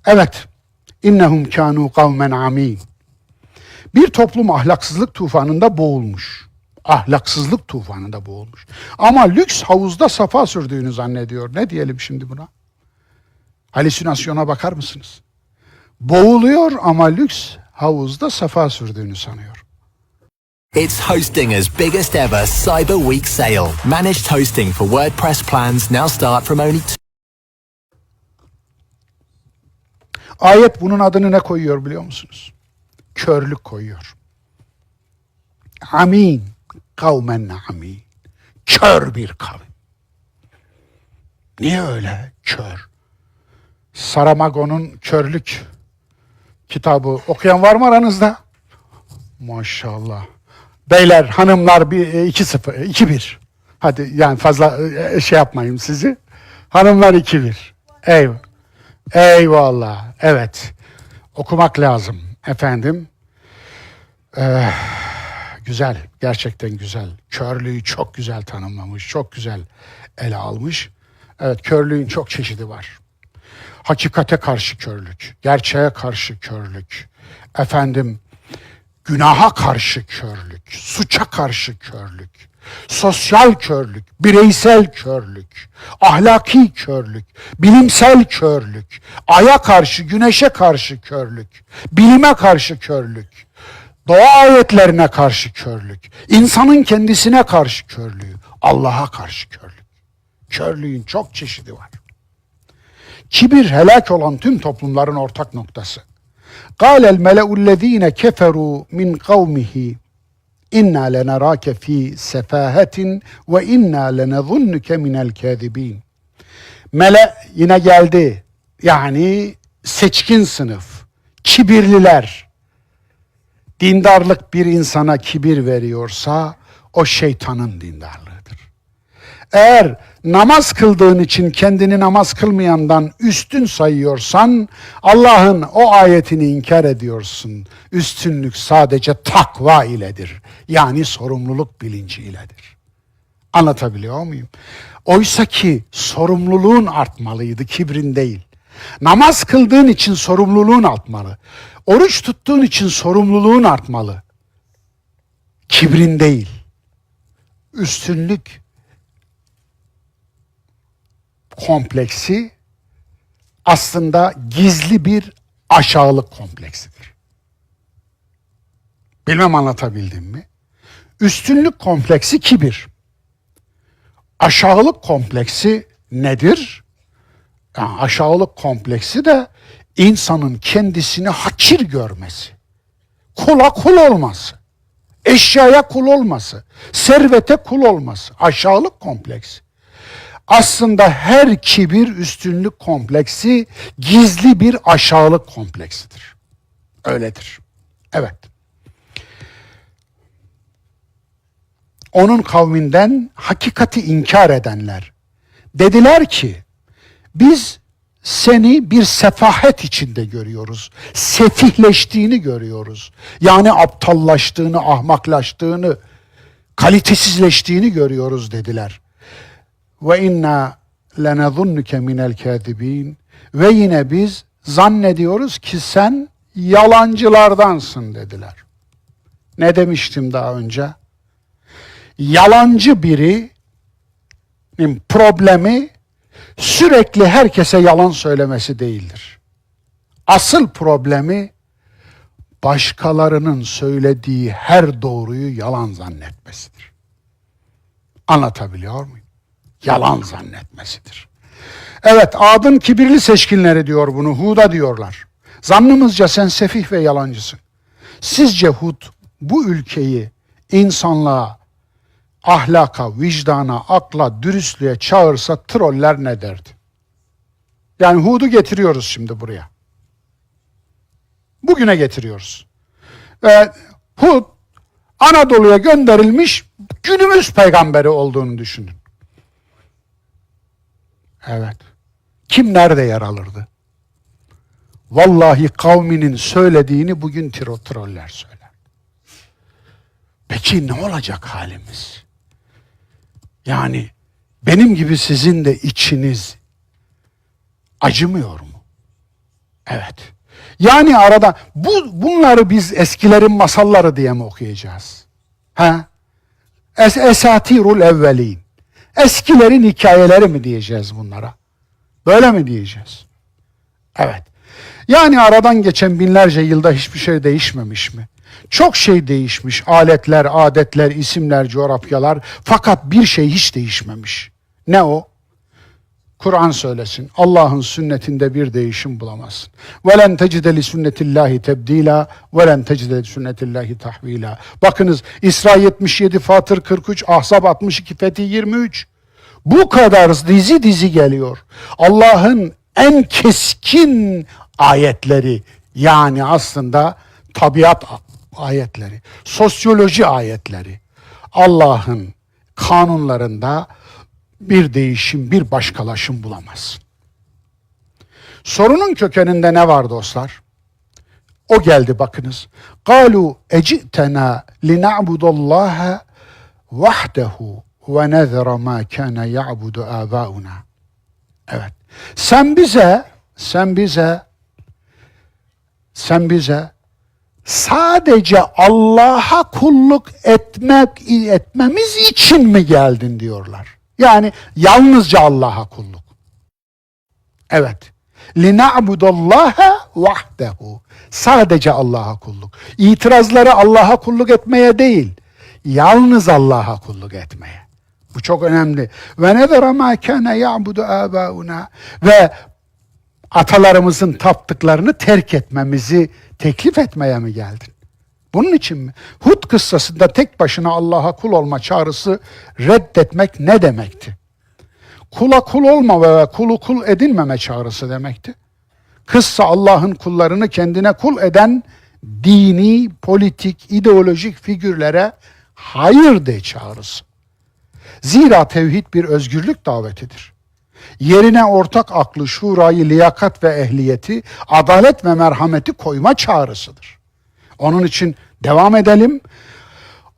Evet, innehum kânû kavmen amîn. Bir toplum ahlaksızlık tufanında boğulmuş. Ahlaksızlık tufanında boğulmuş. Ama lüks havuzda safa sürdüğünü zannediyor. Ne diyelim şimdi buna? Halüsinasyona bakar mısınız? Boğuluyor ama lüks havuzda safa sürdüğünü sanıyor. It's Hostinger's biggest ever Cyber Week sale. Managed hosting for WordPress plans now start from only Ayet bunun adını ne koyuyor biliyor musunuz? Körlük koyuyor. Amin. Kavmen amin. Kör bir kavim. Niye öyle kör? Saramago'nun Körlük kitabı okuyan var mı aranızda? Maşallah. Beyler, hanımlar 2-0, 2-1. Hadi yani fazla şey yapmayayım sizi. Hanımlar 2-1. Eyvallah. Eyvallah. Evet. Okumak lazım efendim. Güzel. Gerçekten güzel. Körlüğü çok güzel tanımlamış. Çok güzel ele almış. Evet, körlüğün çok çeşidi var. Hakikate karşı körlük, gerçeğe karşı körlük, efendim günaha karşı körlük, suça karşı körlük, sosyal körlük, bireysel körlük, ahlaki körlük, bilimsel körlük, aya karşı, güneşe karşı körlük, bilime karşı körlük, doğa ayetlerine karşı körlük, insanın kendisine karşı körlüğü, Allah'a karşı körlük. Körlüğün çok çeşidi var. Kibir helak olan tüm toplumların ortak noktası. قَالَ الْمَلَأُ الَّذ۪ينَ كَفَرُوا مِنْ قَوْمِهِ اِنَّا لَنَرَاكَ ف۪ي سَفَاهَةٍ وَاِنَّا لَنَظُنُّكَ مِنَ الْكَاذِب۪ينَ. Mele yine geldi. Yani seçkin sınıf, kibirliler. Dindarlık bir insana kibir veriyorsa o şeytanın dindarlığıdır. Eğer namaz kıldığın için kendini namaz kılmayandan üstün sayıyorsan Allah'ın o ayetini inkar ediyorsun. Üstünlük sadece takva iledir. Yani sorumluluk bilinci iledir. Anlatabiliyor muyum? Oysa ki sorumluluğun artmalıydı, kibrin değil. Namaz kıldığın için sorumluluğun artmalı. Oruç tuttuğun için sorumluluğun artmalı. Kibrin değil. Üstünlük kompleksi aslında gizli bir aşağılık kompleksidir. Bilmem anlatabildim mi? Üstünlük kompleksi kibir. Aşağılık kompleksi nedir? Yani aşağılık kompleksi de insanın kendisini hakir görmesi. Kula kul olması. Eşyaya kul olması. Servete kul olması. Aşağılık kompleksi. Aslında her kibir, üstünlük kompleksi gizli bir aşağılık kompleksidir. Öyledir. Evet. Onun kavminden hakikati inkar edenler dediler ki, biz seni bir sefahet içinde görüyoruz. Sefihleştiğini görüyoruz. Yani aptallaştığını, ahmaklaştığını, kalitesizleştiğini görüyoruz dediler. Ve inna lenazunnuke minel kâzibîn. Ve yine biz zannediyoruz ki sen yalancılardansın dediler. Ne demiştim daha önce? Yalancı birinin problemi sürekli herkese yalan söylemesi değildir. Asıl problemi başkalarının söylediği her doğruyu yalan zannetmesidir. Anlatabiliyor muyum? Yalan zannetmesidir. Evet, Ad'ın kibirli seçkinleri diyor bunu, Hud'a diyorlar. Zannımızca sen sefih ve yalancısın. Sizce Hud bu ülkeyi insanlığa, ahlaka, vicdana, akla, dürüstlüğe çağırsa troller ne derdi? Yani Hud'u getiriyoruz şimdi buraya. Bugüne getiriyoruz. Hud Anadolu'ya gönderilmiş günümüz peygamberi olduğunu düşünün. Evet. Kim nerede yer alırdı? Vallahi kavminin söylediğini bugün troller söyler. Peki ne olacak halimiz? Yani benim gibi sizin de içiniz acımıyor mu? Evet. Yani arada bunları biz eskilerin masalları diye mi okuyacağız? Ha? Esatirul evvelin. Eskilerin hikayeleri mi diyeceğiz bunlara? Böyle mi diyeceğiz? Evet. Yani aradan geçen binlerce yılda hiçbir şey değişmemiş mi? Çok şey değişmiş. Aletler, adetler, isimler, coğrafyalar. Fakat bir şey hiç değişmemiş. Ne o? Kur'an söylesin. Allah'ın sünnetinde bir değişim bulamazsın. وَلَنْ تَجِدَ لِسُنَّةِ اللّٰهِ تَبْد۪يلًا وَلَنْ تَجِدَ لِسُنَّةِ اللّٰهِ تَحْو۪يلًا. Bakınız İsra 77, Fatır 43, Ahzab 62, Fetih 23. Bu kadar dizi dizi geliyor. Allah'ın en keskin ayetleri, yani aslında tabiat ayetleri, sosyoloji ayetleri, Allah'ın kanunlarında bir değişim, bir başkalaşım bulamazsın. Sorunun kökeninde ne var dostlar? O geldi bakınız. قَالُوا اَجِئْتَنَا لِنَعْبُدَ اللّٰهَ وَحْدَهُ وَنَذَرَ مَا كَانَ يَعْبُدُ آبَاؤُنَا. Evet. Sen bize sadece Allah'a kulluk etmemiz için mi geldin diyorlar. Yani yalnızca Allah'a kulluk. Evet. لِنَعْبُدَ اللّٰهَ وَحْدَهُ. Sadece Allah'a kulluk. İtirazları Allah'a kulluk etmeye değil, yalnız Allah'a kulluk etmeye. Bu çok önemli. وَنَذَرَ مَا كَانَ يَعْبُدُ آبَاؤُنَا. Ve atalarımızın taptıklarını terk etmemizi teklif etmeye mi geldin? Bunun için mi? Hud kıssasında tek başına Allah'a kul olma çağrısı reddetmek ne demekti? Kula kul olma ve kulu kul edinmeme çağrısı demekti. Kıssa Allah'ın kullarını kendine kul eden dini, politik, ideolojik figürlere hayır de çağrısı. Zira tevhid bir özgürlük davetidir. Yerine ortak aklı, şurayı, liyakat ve ehliyeti, adalet ve merhameti koyma çağrısıdır. Onun için devam edelim.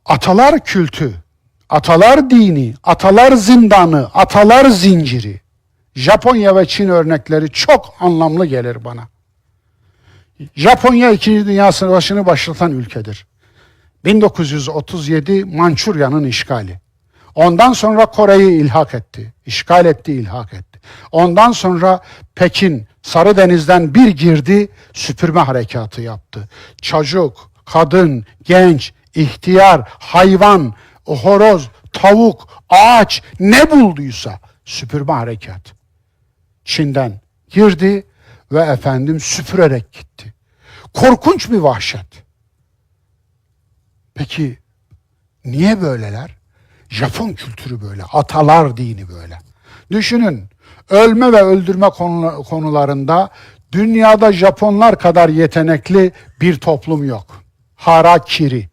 Atalar kültü, atalar dini, atalar zindanı, atalar zinciri. Japonya ve Çin örnekleri çok anlamlı gelir bana. Japonya 2. Dünya Savaşı'nı başlatan ülkedir. 1937 Mançurya'nın işgali. Ondan sonra Kore'yi ilhak etti. İşgal etti, ilhak etti. Ondan sonra Pekin Sarıdeniz'den bir girdi, süpürme harekatı yaptı. Çocuk, kadın, genç, ihtiyar, hayvan, horoz, tavuk, ağaç ne bulduysa süpürme harekatı. Çin'den girdi ve efendim süpürerek gitti. Korkunç bir vahşet. Peki niye böyleler? Japon kültürü böyle, atalar dini böyle. Düşünün, ölme ve öldürme konularında dünyada Japonlar kadar yetenekli bir toplum yok. Harakiri,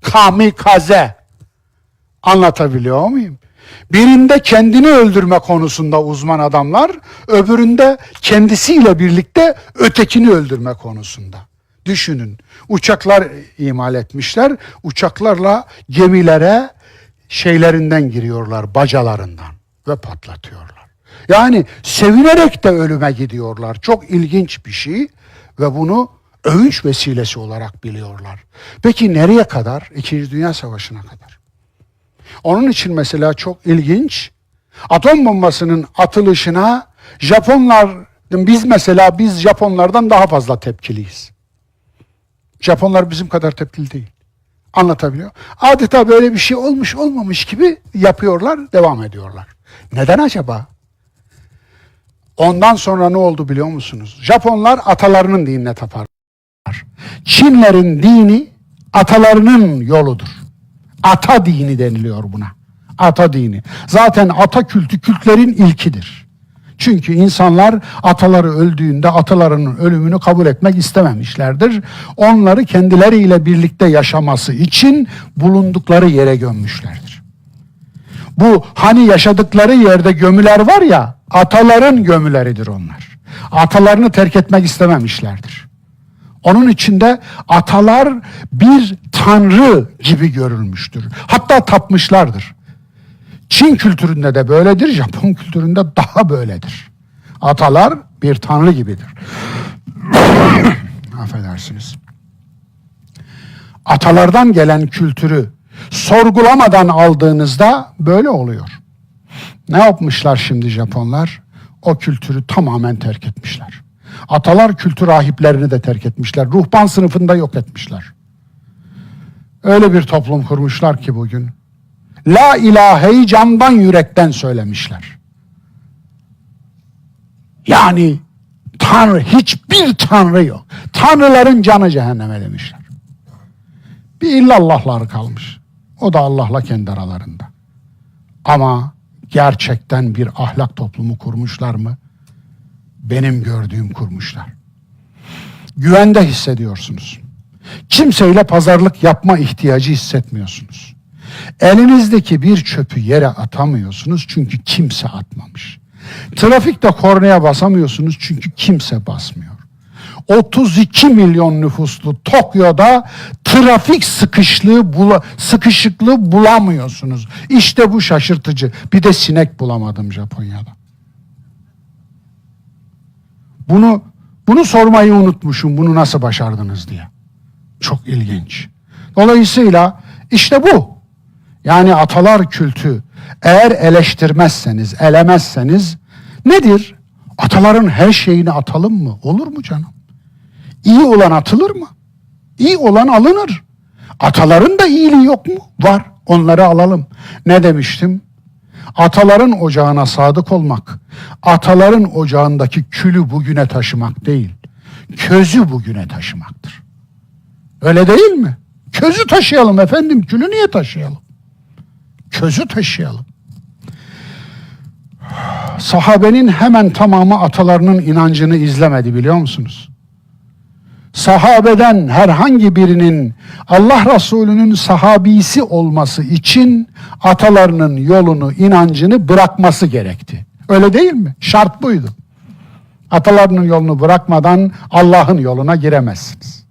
kamikaze. Anlatabiliyor muyum? Birinde kendini öldürme konusunda uzman adamlar, öbüründe kendisiyle birlikte ötekini öldürme konusunda. Düşünün, uçaklar imal etmişler, uçaklarla gemilere şeylerinden giriyorlar, bacalarından ve patlatıyorlar. Yani sevinerek de ölüme gidiyorlar. Çok ilginç bir şey ve bunu övünç vesilesi olarak biliyorlar. Peki nereye kadar? İkinci Dünya Savaşı'na kadar. Onun için mesela çok ilginç, atom bombasının atılışına biz Japonlardan daha fazla tepkiliyiz. Japonlar bizim kadar tepkili değil. Anlatabiliyor. Adeta böyle bir şey olmuş olmamış gibi yapıyorlar, devam ediyorlar. Neden acaba? Ondan sonra ne oldu biliyor musunuz? Japonlar atalarının dinine taparlar. Çinlerin dini atalarının yoludur. Ata dini deniliyor buna. Ata dini. Zaten ata kültü kültlerin ilkidir. Çünkü insanlar ataları öldüğünde atalarının ölümünü kabul etmek istememişlerdir. Onları kendileriyle birlikte yaşaması için bulundukları yere gömmüşlerdir. Bu hani yaşadıkları yerde gömüler var ya, ataların gömüleridir onlar. Atalarını terk etmek istememişlerdir. Onun içinde atalar bir tanrı gibi görülmüştür. Hatta tapmışlardır. Çin kültüründe de böyledir, Japon kültüründe daha böyledir. Atalar bir tanrı gibidir. Affedersiniz. Atalardan gelen kültürü sorgulamadan aldığınızda böyle oluyor. Ne yapmışlar şimdi Japonlar? O kültürü tamamen terk etmişler. Atalar kültür rahiplerini de terk etmişler. Ruhban sınıfını da yok etmişler. Öyle bir toplum kurmuşlar ki bugün. La ilaheyi candan yürekten söylemişler. Yani Tanrı, hiçbir Tanrı yok. Tanrıların canı cehenneme demişler. Bir illallahları kalmış. O da Allah'la kendi aralarında. Ama gerçekten bir ahlak toplumu kurmuşlar mı? Benim gördüğüm kurmuşlar. Güvende hissediyorsunuz. Kimseyle pazarlık yapma ihtiyacı hissetmiyorsunuz. Elinizdeki bir çöpü yere atamıyorsunuz çünkü kimse atmamış. Trafikte kornaya basamıyorsunuz çünkü kimse basmıyor. 32 milyon nüfuslu Tokyo'da trafik sıkışıklığı bulamıyorsunuz. İşte bu şaşırtıcı. Bir de sinek bulamadım Japonya'da. Bunu sormayı unutmuşum. Bunu nasıl başardınız diye. Çok ilginç. Dolayısıyla işte bu. Yani atalar kültü eğer eleştirmezseniz, elemezseniz nedir? Ataların her şeyini atalım mı? Olur mu canım? İyi olan atılır mı? İyi olan alınır. Ataların da iyiliği yok mu? Var. Onları alalım. Ne demiştim? Ataların ocağına sadık olmak, ataların ocağındaki külü bugüne taşımak değil, közü bugüne taşımaktır. Öyle değil mi? Közü taşıyalım efendim, külü niye taşıyalım? Közü taşıyalım. Sahabenin hemen tamamı atalarının inancını izlemedi biliyor musunuz? Sahabeden herhangi birinin Allah Resulü'nün sahabisi olması için atalarının yolunu, inancını bırakması gerekti. Öyle değil mi? Şart buydu. Atalarının yolunu bırakmadan Allah'ın yoluna giremezsiniz.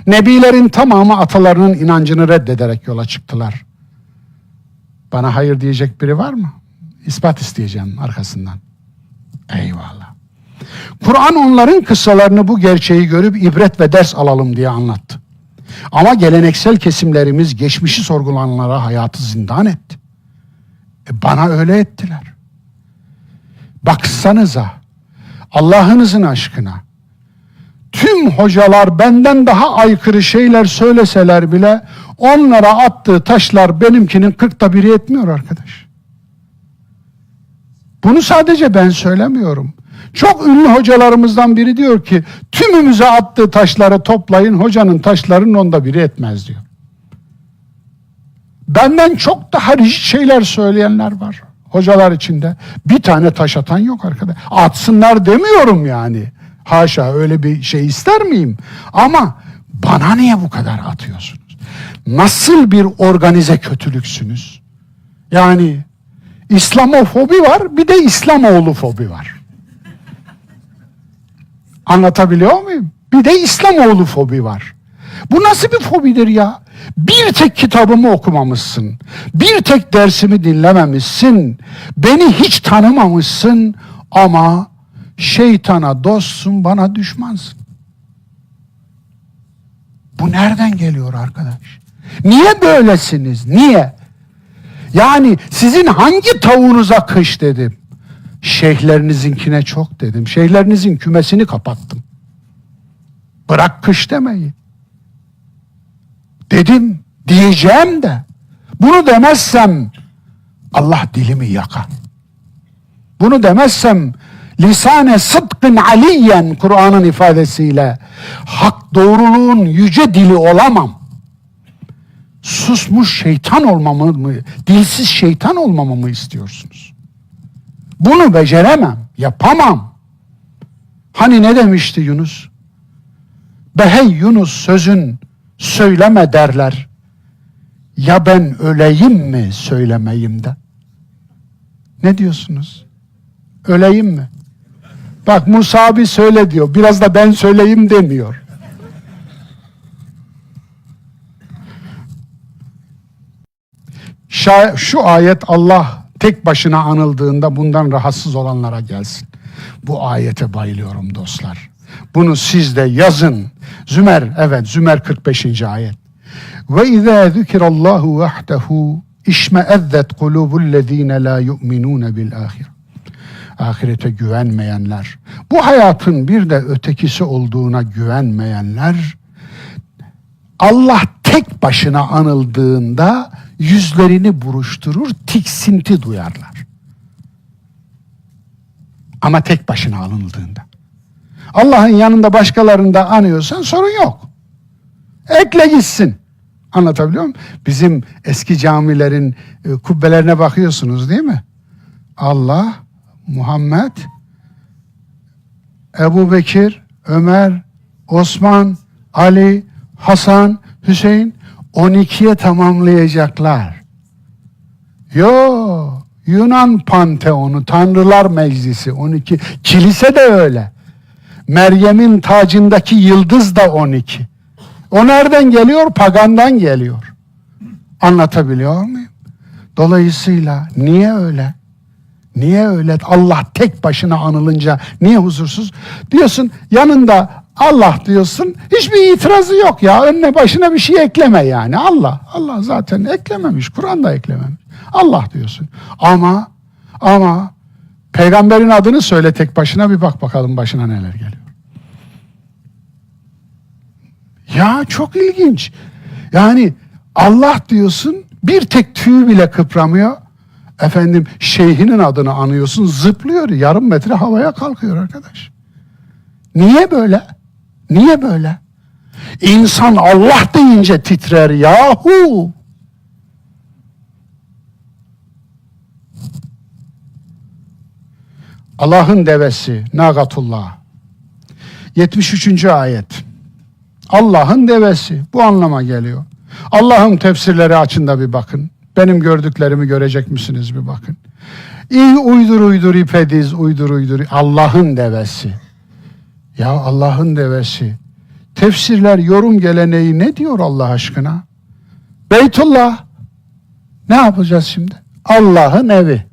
Nebilerin tamamı atalarının inancını reddederek yola çıktılar. Bana hayır diyecek biri var mı? İspat isteyeceğim arkasından. Eyvallah. Kur'an onların kıssalarını bu gerçeği görüp ibret ve ders alalım diye anlattı. Ama geleneksel kesimlerimiz geçmişi sorgulananlara hayatı zindan etti. Bana öyle ettiler. Baksanıza Allah'ınızın aşkına tüm hocalar benden daha aykırı şeyler söyleseler bile onlara attığı taşlar benimkinin 1/40 etmiyor arkadaş. Bunu sadece ben söylemiyorum. Çok ünlü hocalarımızdan biri diyor ki tümümüze attığı taşları toplayın, hocanın taşlarının 1/10 etmez diyor. Benden çok daha risk şeyler söyleyenler var hocalar içinde. Bir tane taş atan yok arkadaş. Atsınlar demiyorum yani. Haşa, öyle bir şey ister miyim? Ama bana niye bu kadar atıyorsunuz? Nasıl bir organize kötülüksünüz? Yani İslamofobi var, bir de İslamoğlu fobi var. Anlatabiliyor muyum? Bir de İslamoğlu fobi var. Bu nasıl bir fobidir ya? Bir tek kitabımı okumamışsın. Bir tek dersimi dinlememişsin. Beni hiç tanımamışsın ama şeytana dostsun, bana düşmansın. Bu nereden geliyor arkadaş? Niye böylesiniz? Niye? Yani sizin hangi tavuğunuza kış dedim? Şeyhlerinizinkine çok dedim. Şeyhlerinizin kümesini kapattım. Bırak kış demeyi. Dedim, diyeceğim de. Bunu demezsem Allah dilimi yakar. Bunu demezsem lisane sıdkın aliyen, Kur'an'ın ifadesiyle hak doğruluğun yüce dili olamam. Susmuş şeytan olmamı mı, dilsiz şeytan olmamı mı istiyorsunuz? Bunu beceremem, yapamam. Hani ne demişti Yunus? Be hey Yunus, sözün söyleme derler. Ya ben öleyim mi söylemeyim de? Ne diyorsunuz? Öleyim mi? Bak Musa abi söyle diyor. Biraz da ben söyleyeyim demiyor. Şu ayet Allah tek başına anıldığında bundan rahatsız olanlara gelsin. Bu ayete bayılıyorum dostlar. Bunu siz de yazın. Zümer 45. ayet. Ve izâ zükirallahu vahdehu işmeezzet kulûbullezîne lâ yu'minûne bil âhire. Ahirete güvenmeyenler, bu hayatın bir de ötekisi olduğuna güvenmeyenler, Allah tek başına anıldığında yüzlerini buruşturur, tiksinti duyarlar. Ama tek başına anıldığında. Allah'ın yanında başkalarını da anıyorsan sorun yok. Ekle gitsin. Anlatabiliyor muyum? Bizim eski camilerin kubbelerine bakıyorsunuz değil mi? Allah, Muhammed, Ebu Bekir, Ömer, Osman, Ali, Hasan, Hüseyin 12'ye tamamlayacaklar. Yo, Yunan Panteonu, Tanrılar Meclisi 12. Kilise de öyle. Meryem'in tacındaki yıldız da 12. O nereden geliyor? Pagandan geliyor. Anlatabiliyor muyum? Dolayısıyla niye öyle? Niye öyle? Allah tek başına anılınca niye huzursuz? Diyorsun yanında Allah diyorsun, hiçbir itirazı yok ya. Önüne başına bir şey ekleme yani. Allah zaten eklememiş. Kur'an da eklememiş. Allah diyorsun. Ama peygamberin adını söyle tek başına, bir bak bakalım başına neler geliyor. Ya çok ilginç. Yani Allah diyorsun, bir tek tüy bile kıpramıyor. Efendim şeyhinin adını anıyorsun, zıplıyor, yarım metre havaya kalkıyor arkadaş. Niye böyle? Niye böyle? İnsan Allah deyince titrer yahu. Allah'ın devesi, Nagatullah. 73. ayet. Allah'ın devesi, bu anlama geliyor. Allah'ın tefsirleri açın da bir bakın. Benim gördüklerimi görecek misiniz bir bakın. İyi uydur ipediz, uydur. Allah'ın devesi. Ya Allah'ın devesi. Tefsirler, yorum geleneği ne diyor Allah aşkına? Beytullah. Ne yapacağız şimdi? Allah'ın evi.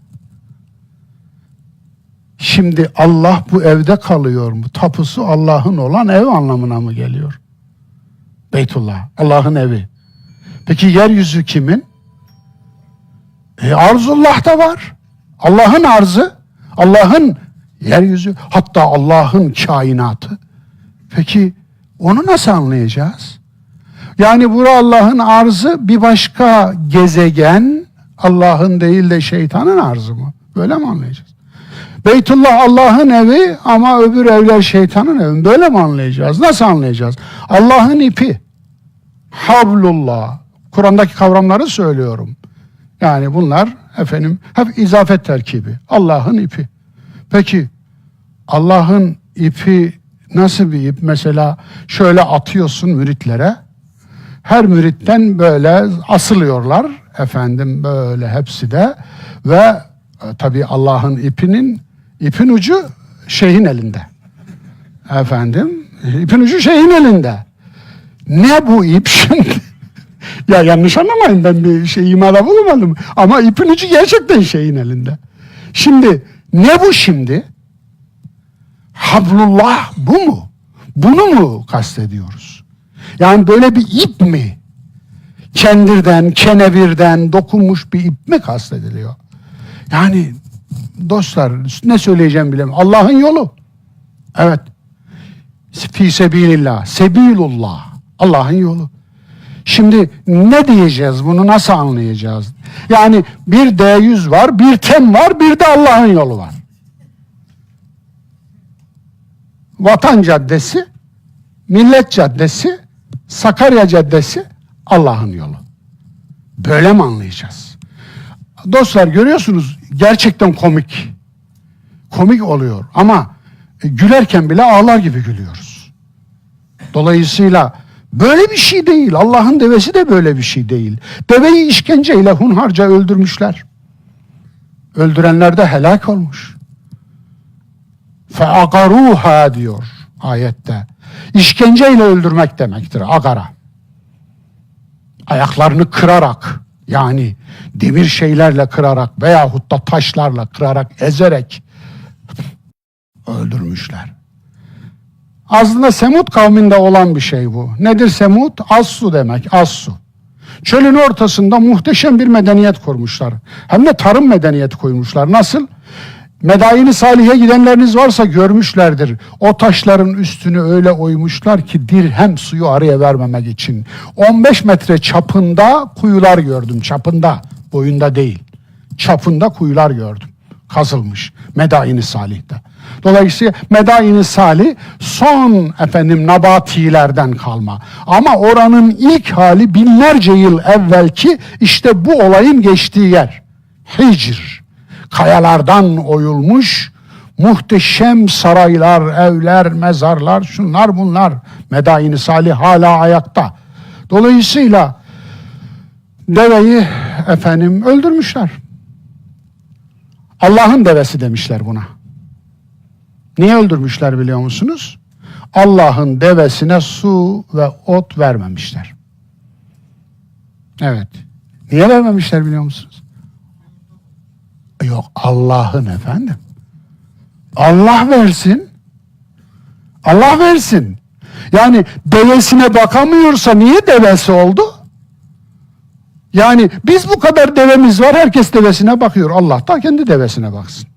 Şimdi Allah bu evde kalıyor mu? Tapusu Allah'ın olan ev anlamına mı geliyor? Beytullah, Allah'ın evi. Peki yeryüzü kimin? Arzullah da var. Allah'ın arzı, Allah'ın yeryüzü, hatta Allah'ın kainatı. Peki onu nasıl anlayacağız? Yani bura Allah'ın arzı, bir başka gezegen Allah'ın değil de şeytanın arzı mı? Böyle mi anlayacağız? Beytullah Allah'ın evi ama öbür evler şeytanın evi. Böyle mi anlayacağız? Nasıl anlayacağız? Allah'ın ipi, hablullah. Kur'an'daki kavramları söylüyorum. Yani bunlar hep izafet terkibi. Allah'ın ipi. Peki Allah'ın ipi nasıl bir ip? Mesela şöyle atıyorsun müritlere. Her müritten böyle asılıyorlar. Böyle hepsi de ve tabii Allah'ın ipin ucu şeyhin elinde. İpin ucu şeyhin elinde. Ne bu ip şimdi? Ya yanlış anlamayın, ben bir imada bulunmadım. Ama ipin ucu gerçekten şeyin elinde. Şimdi ne bu şimdi? Hablullah bu mu? Bunu mu kastediyoruz? Yani böyle bir ip mi? Kendirden, kenevirden dokunmuş bir ip mi kastediliyor? Yani dostlar, ne söyleyeceğim bilemiyorum. Allah'ın yolu. Evet. Fî sebilillah. Sebilullah. Allah'ın yolu. Şimdi ne diyeceğiz? Bunu nasıl anlayacağız? Yani bir D100 var, bir TEM var, bir de Allah'ın yolu var. Vatan Caddesi, Millet Caddesi, Sakarya Caddesi, Allah'ın yolu. Böyle mi anlayacağız? Dostlar, görüyorsunuz, gerçekten komik. Komik oluyor ama gülerken bile ağlar gibi gülüyoruz. Dolayısıyla böyle bir şey değil. Allah'ın devesi de böyle bir şey değil. Deveyi işkenceyle hunharca öldürmüşler. Öldürenler de helak olmuş. فَاَقَرُوهَا diyor ayette. İşkenceyle öldürmek demektir, agara. Ayaklarını kırarak, yani demir şeylerle kırarak veyahut da taşlarla kırarak, ezerek öldürmüşler. Aslında Semud kavminde olan bir şey bu. Nedir Semud? Az su demek, az su. Çölün ortasında muhteşem bir medeniyet kurmuşlar. Hem de tarım medeniyeti koymuşlar. Nasıl? Medaini Salih'e gidenleriniz varsa görmüşlerdir. O taşların üstünü öyle oymuşlar ki dirhem suyu araya vermemek için. 15 metre çapında kuyular gördüm. Çapında, boyunda değil. Çapında kuyular gördüm. Kazılmış Medaini Salih'te. Dolayısıyla Medaini Salih son Nabatilerden kalma. Ama oranın ilk hali binlerce yıl evvelki işte bu olayın geçtiği yer. Hicr. Kayalardan oyulmuş muhteşem saraylar, evler, mezarlar, şunlar bunlar. Medaini Salih hala ayakta. Dolayısıyla deveyi öldürmüşler. Allah'ın devesi demişler buna. Niye öldürmüşler biliyor musunuz? Allah'ın devesine su ve ot vermemişler. Evet. Niye vermemişler biliyor musunuz? Yok, Allah'ın efendim. Allah versin. Allah versin. Yani devesine bakamıyorsa niye devesi oldu? Yani biz bu kadar devemiz var, herkes devesine bakıyor. Allah da kendi devesine baksın.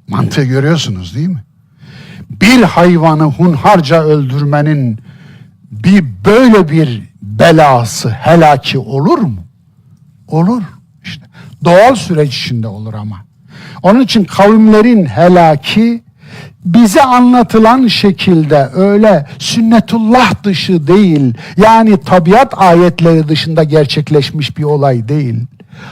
Mantığı görüyorsunuz değil mi? Bir hayvanı hunharca öldürmenin böyle bir belası, helaki olur mu? Olur. İşte doğal süreç içinde olur ama. Onun için kavimlerin helaki bize anlatılan şekilde öyle sünnetullah dışı değil, yani tabiat ayetleri dışında gerçekleşmiş bir olay değil.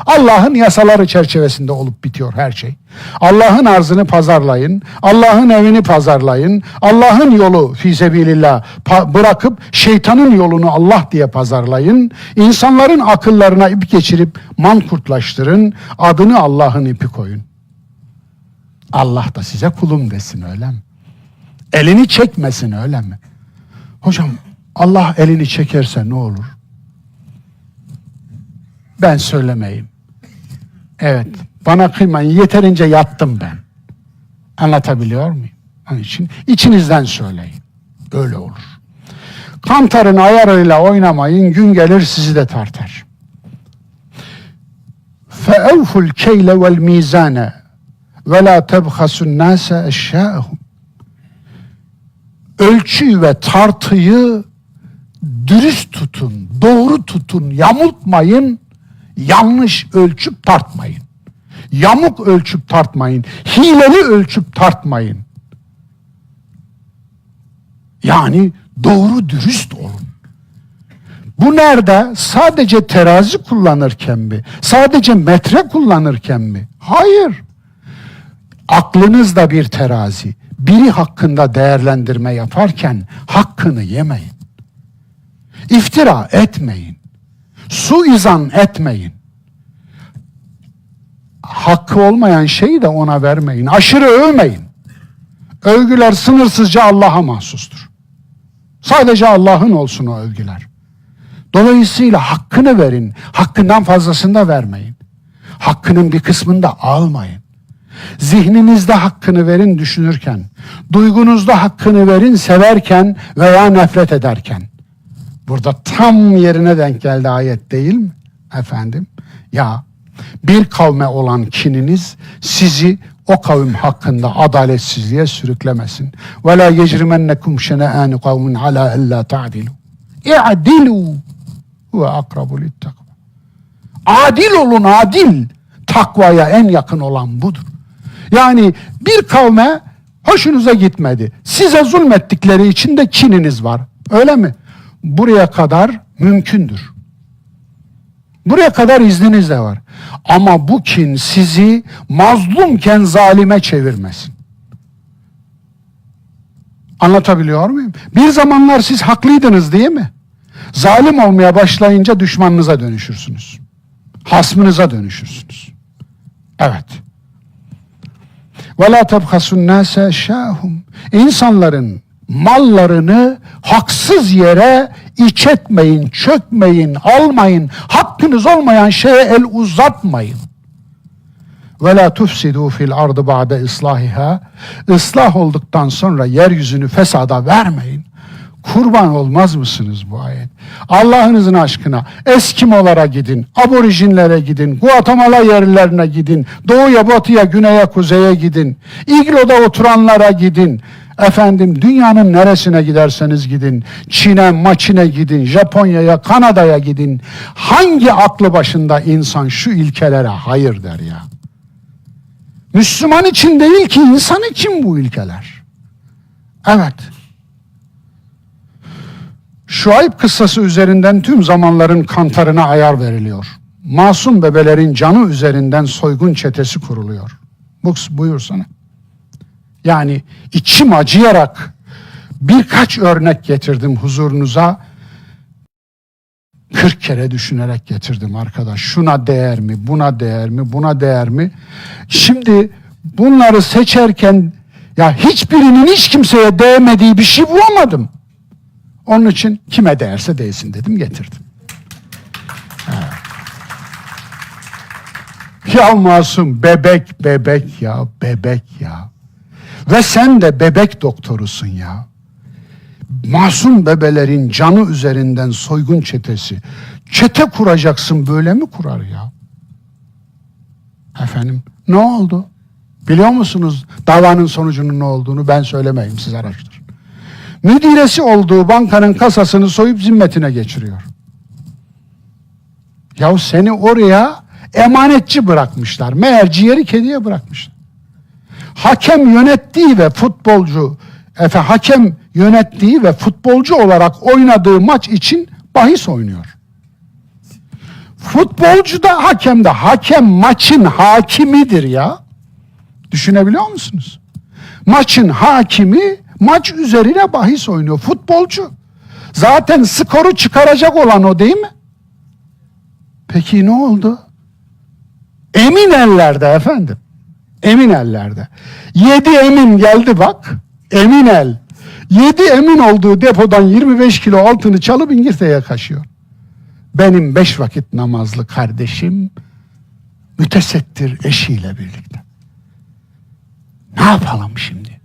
Allah'ın yasaları çerçevesinde olup bitiyor her şey. Allah'ın arzını pazarlayın, Allah'ın evini pazarlayın, Allah'ın yolu fisebilillah bırakıp şeytanın yolunu Allah diye pazarlayın. İnsanların akıllarına ip geçirip mankurtlaştırın, adını Allah'ın ipi koyun. Allah da size kulum desin, öyle mi? Elini çekmesin, öyle mi? Hocam Allah elini çekerse ne olur? Ben söylemeyeyim. Evet, bana kıymayın, yeterince yattım ben. Anlatabiliyor muyum? Onun için içinizden söyleyin. Öyle olur. Kantarın ayarıyla oynamayın, gün gelir sizi de tartar. فَاَوْفُ الْكَيْلَ وَالْمِيزَانَ وَلَا تَبْخَسُ النَّاسَ اَشْيَاءَهُمْ. ölçüyü ve tartıyı dürüst tutun, doğru tutun, yamultmayın, yanlış ölçüp tartmayın. Yamuk ölçüp tartmayın, hileli ölçüp tartmayın. Yani doğru dürüst olun. Bu nerede? Sadece terazi kullanırken mi? Sadece metre kullanırken mi? Hayır. Aklınız da bir terazi. Biri hakkında değerlendirme yaparken hakkını yemeyin. İftira etmeyin. Suizan etmeyin. Hakkı olmayan şeyi de ona vermeyin. Aşırı övmeyin. Övgüler sınırsızca Allah'a mahsustur. Sadece Allah'ın olsun o övgüler. Dolayısıyla hakkını verin. Hakkından fazlasını da vermeyin. Hakkının bir kısmını da almayın. Zihninizde hakkını verin düşünürken, duygunuzda hakkını verin severken veya nefret ederken. Burada tam yerine denk geldi ayet değil mi efendim? Ya bir kavme olan kininiz sizi o kavim hakkında adaletsizliğe sürüklemesin. Ve la yecrimennekum şena'an kavmin ala alla ta'dilu. İ'dilu ve akrabu littakva. Adil olun, adil. Takvaya en yakın olan budur. Yani bir kavme hoşunuza gitmedi. Size zulmettikleri için de kininiz var. Öyle mi? Buraya kadar mümkündür. Buraya kadar izniniz de var. Ama bu kin sizi mazlumken zalime çevirmesin. Anlatabiliyor muyum? Bir zamanlar siz haklıydınız değil mi? Zalim olmaya başlayınca düşmanınıza dönüşürsünüz. Hasmınıza dönüşürsünüz. Evet. وَلَا تَبْخَسُ النَّاسَ اَشْيَاءَهُمْ. İnsanların mallarını haksız yere iç etmeyin, çökmeyin, almayın. Hakkınız olmayan şeye el uzatmayın. وَلَا تُفْسِدُوا فِي الْاَرْضِ بَعْدَ إِصْلَاحِهَا. Islah olduktan sonra yeryüzünü fesada vermeyin. Kurban olmaz mısınız bu ayet? Allah'ınızın aşkına Eskimolara gidin, Aborijinlere gidin, Guatemala yerlerine gidin, doğuya, batıya, güneye, kuzeye gidin, İglo'da oturanlara gidin. Efendim dünyanın neresine giderseniz gidin, Çin'e, Maçin'e gidin, Japonya'ya, Kanada'ya gidin. Hangi aklı başında insan şu ilkelere hayır der ya? Müslüman için değil ki, insan için bu ilkeler. Evet. Şuayb kıssası üzerinden tüm zamanların kantarına ayar veriliyor. Masum bebelerin canı üzerinden soygun çetesi kuruluyor. Buyursana. Yani içim acıyarak birkaç örnek getirdim huzurunuza. 40 kere düşünerek getirdim arkadaş. Şuna değer mi, buna değer mi, buna değer mi? Şimdi bunları seçerken ya hiçbirinin hiç kimseye değmediği bir şey bulamadım. Onun için kime değerse değsin dedim, getirdim. Ya masum, bebek ya, bebek ya. Ve sen de bebek doktorusun ya. Masum bebelerin canı üzerinden soygun çetesi. Çete kuracaksın, böyle mi kurar ya? Efendim, ne oldu? Biliyor musunuz davanın sonucunun ne olduğunu? Ben söylemeyeyim, siz araştırın. Müdiresi olduğu bankanın kasasını soyup zimmetine geçiriyor. Yahu seni oraya emanetçi bırakmışlar. Meğer ciğeri kediye bırakmışlar. Hakem yönettiği ve futbolcu olarak oynadığı maç için bahis oynuyor. Futbolcu da hakem de. Hakem maçın hakimidir ya. Düşünebiliyor musunuz? Maçın hakimi maç üzerine bahis oynuyor. Futbolcu. Zaten skoru çıkaracak olan o değil mi? Peki ne oldu? Emin ellerde efendim. Emin ellerde. 7 emin geldi bak. Emin el. 7 emin olduğu depodan 25 kilo altını çalıp İngiltere'ye kaçıyor. Benim 5 vakit namazlı kardeşim mütesettir eşiyle birlikte. Ne yapalım şimdi?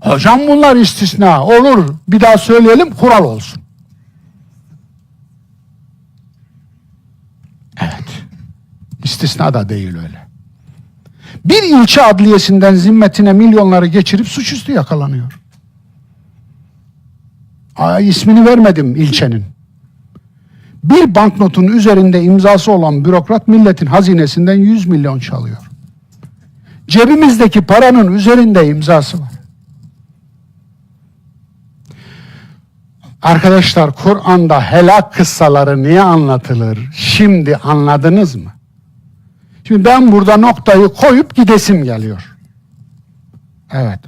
Hocam bunlar istisna. Olur. Bir daha söyleyelim, kural olsun. Evet. İstisna da değil öyle. Bir ilçe adliyesinden zimmetine milyonları geçirip suçüstü yakalanıyor. ismini vermedim ilçenin. Bir banknotun üzerinde imzası olan bürokrat milletin hazinesinden 100 milyon çalıyor. Cebimizdeki paranın üzerinde imzası var. Arkadaşlar, Kur'an'da helak kıssaları niye anlatılır? Şimdi anladınız mı? Şimdi ben burada noktayı koyup gidesim geliyor. Evet,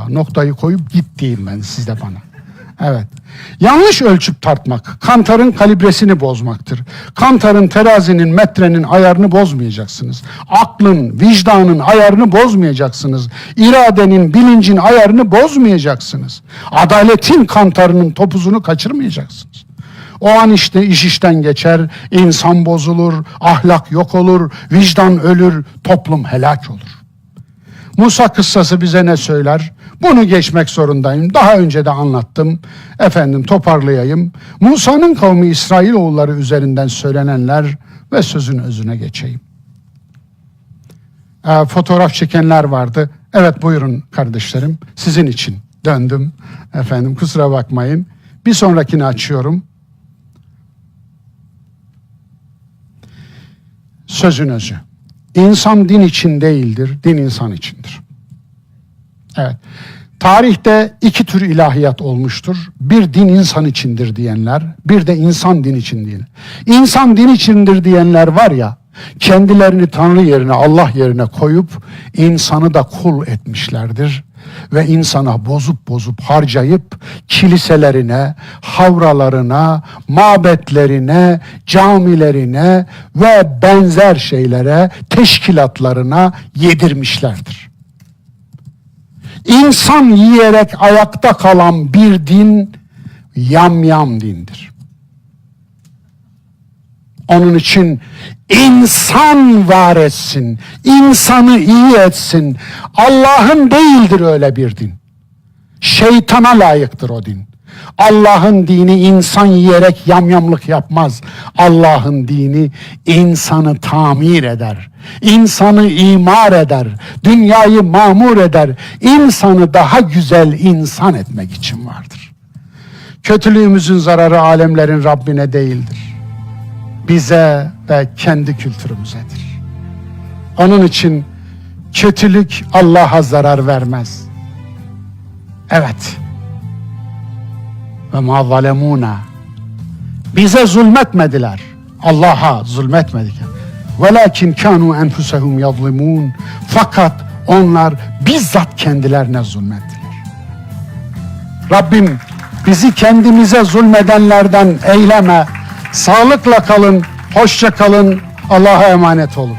noktayı koyup git diyeyim ben, siz de bana. Evet. Yanlış ölçüp tartmak, kantarın kalibresini bozmaktır. Kantarın, terazinin, metrenin ayarını bozmayacaksınız. Aklın, vicdanın ayarını bozmayacaksınız. İradenin, bilincin ayarını bozmayacaksınız. Adaletin kantarının topuzunu kaçırmayacaksınız. O an işte iş işten geçer, insan bozulur, ahlak yok olur, vicdan ölür, toplum helak olur. Musa kıssası bize ne söyler? Bunu geçmek zorundayım. Daha önce de anlattım. Efendim, toparlayayım. Musa'nın kavmi İsrailoğulları üzerinden söylenenler ve sözün özüne geçeyim. Fotoğraf çekenler vardı. Evet, buyurun kardeşlerim. Sizin için döndüm. Efendim, kusura bakmayın. Bir sonrakini açıyorum. Sözün özü. İnsan din için değildir, din insan içindir. Evet. Tarihte iki tür ilahiyat olmuştur. Bir din insan içindir diyenler, bir de insan din için diyenler. İnsan din içindir diyenler var ya, kendilerini Tanrı yerine, Allah yerine koyup insanı da kul etmişlerdir. Ve insana bozup harcayıp kiliselerine, havralarına, mabetlerine, camilerine ve benzer şeylere, teşkilatlarına yedirmişlerdir. İnsan yiyerek ayakta kalan bir din yamyam dindir. Onun için insan var etsin, insanı iyi etsin. Allah'ın değildir öyle bir din. Şeytana layıktır o din. Allah'ın dini insan yiyerek yamyamlık yapmaz. Allah'ın dini insanı tamir eder. İnsanı imar eder. Dünyayı mamur eder. İnsanı daha güzel insan etmek için vardır. Kötülüğümüzün zararı alemlerin Rabbine değildir. Bize ve kendi kültürümüzedir. Onun için kötülük Allah'a zarar vermez. Evet. Ve ma zalemuna. Bize zulmetmediler. Allah'a zulmetmedik. Velakin kanu enfusehum yazlimun. Fakat onlar bizzat kendilerine zulmettiler. Rabbim bizi kendimize zulmedenlerden eyleme. Sağlıkla kalın, hoşça kalın, Allah'a emanet olun.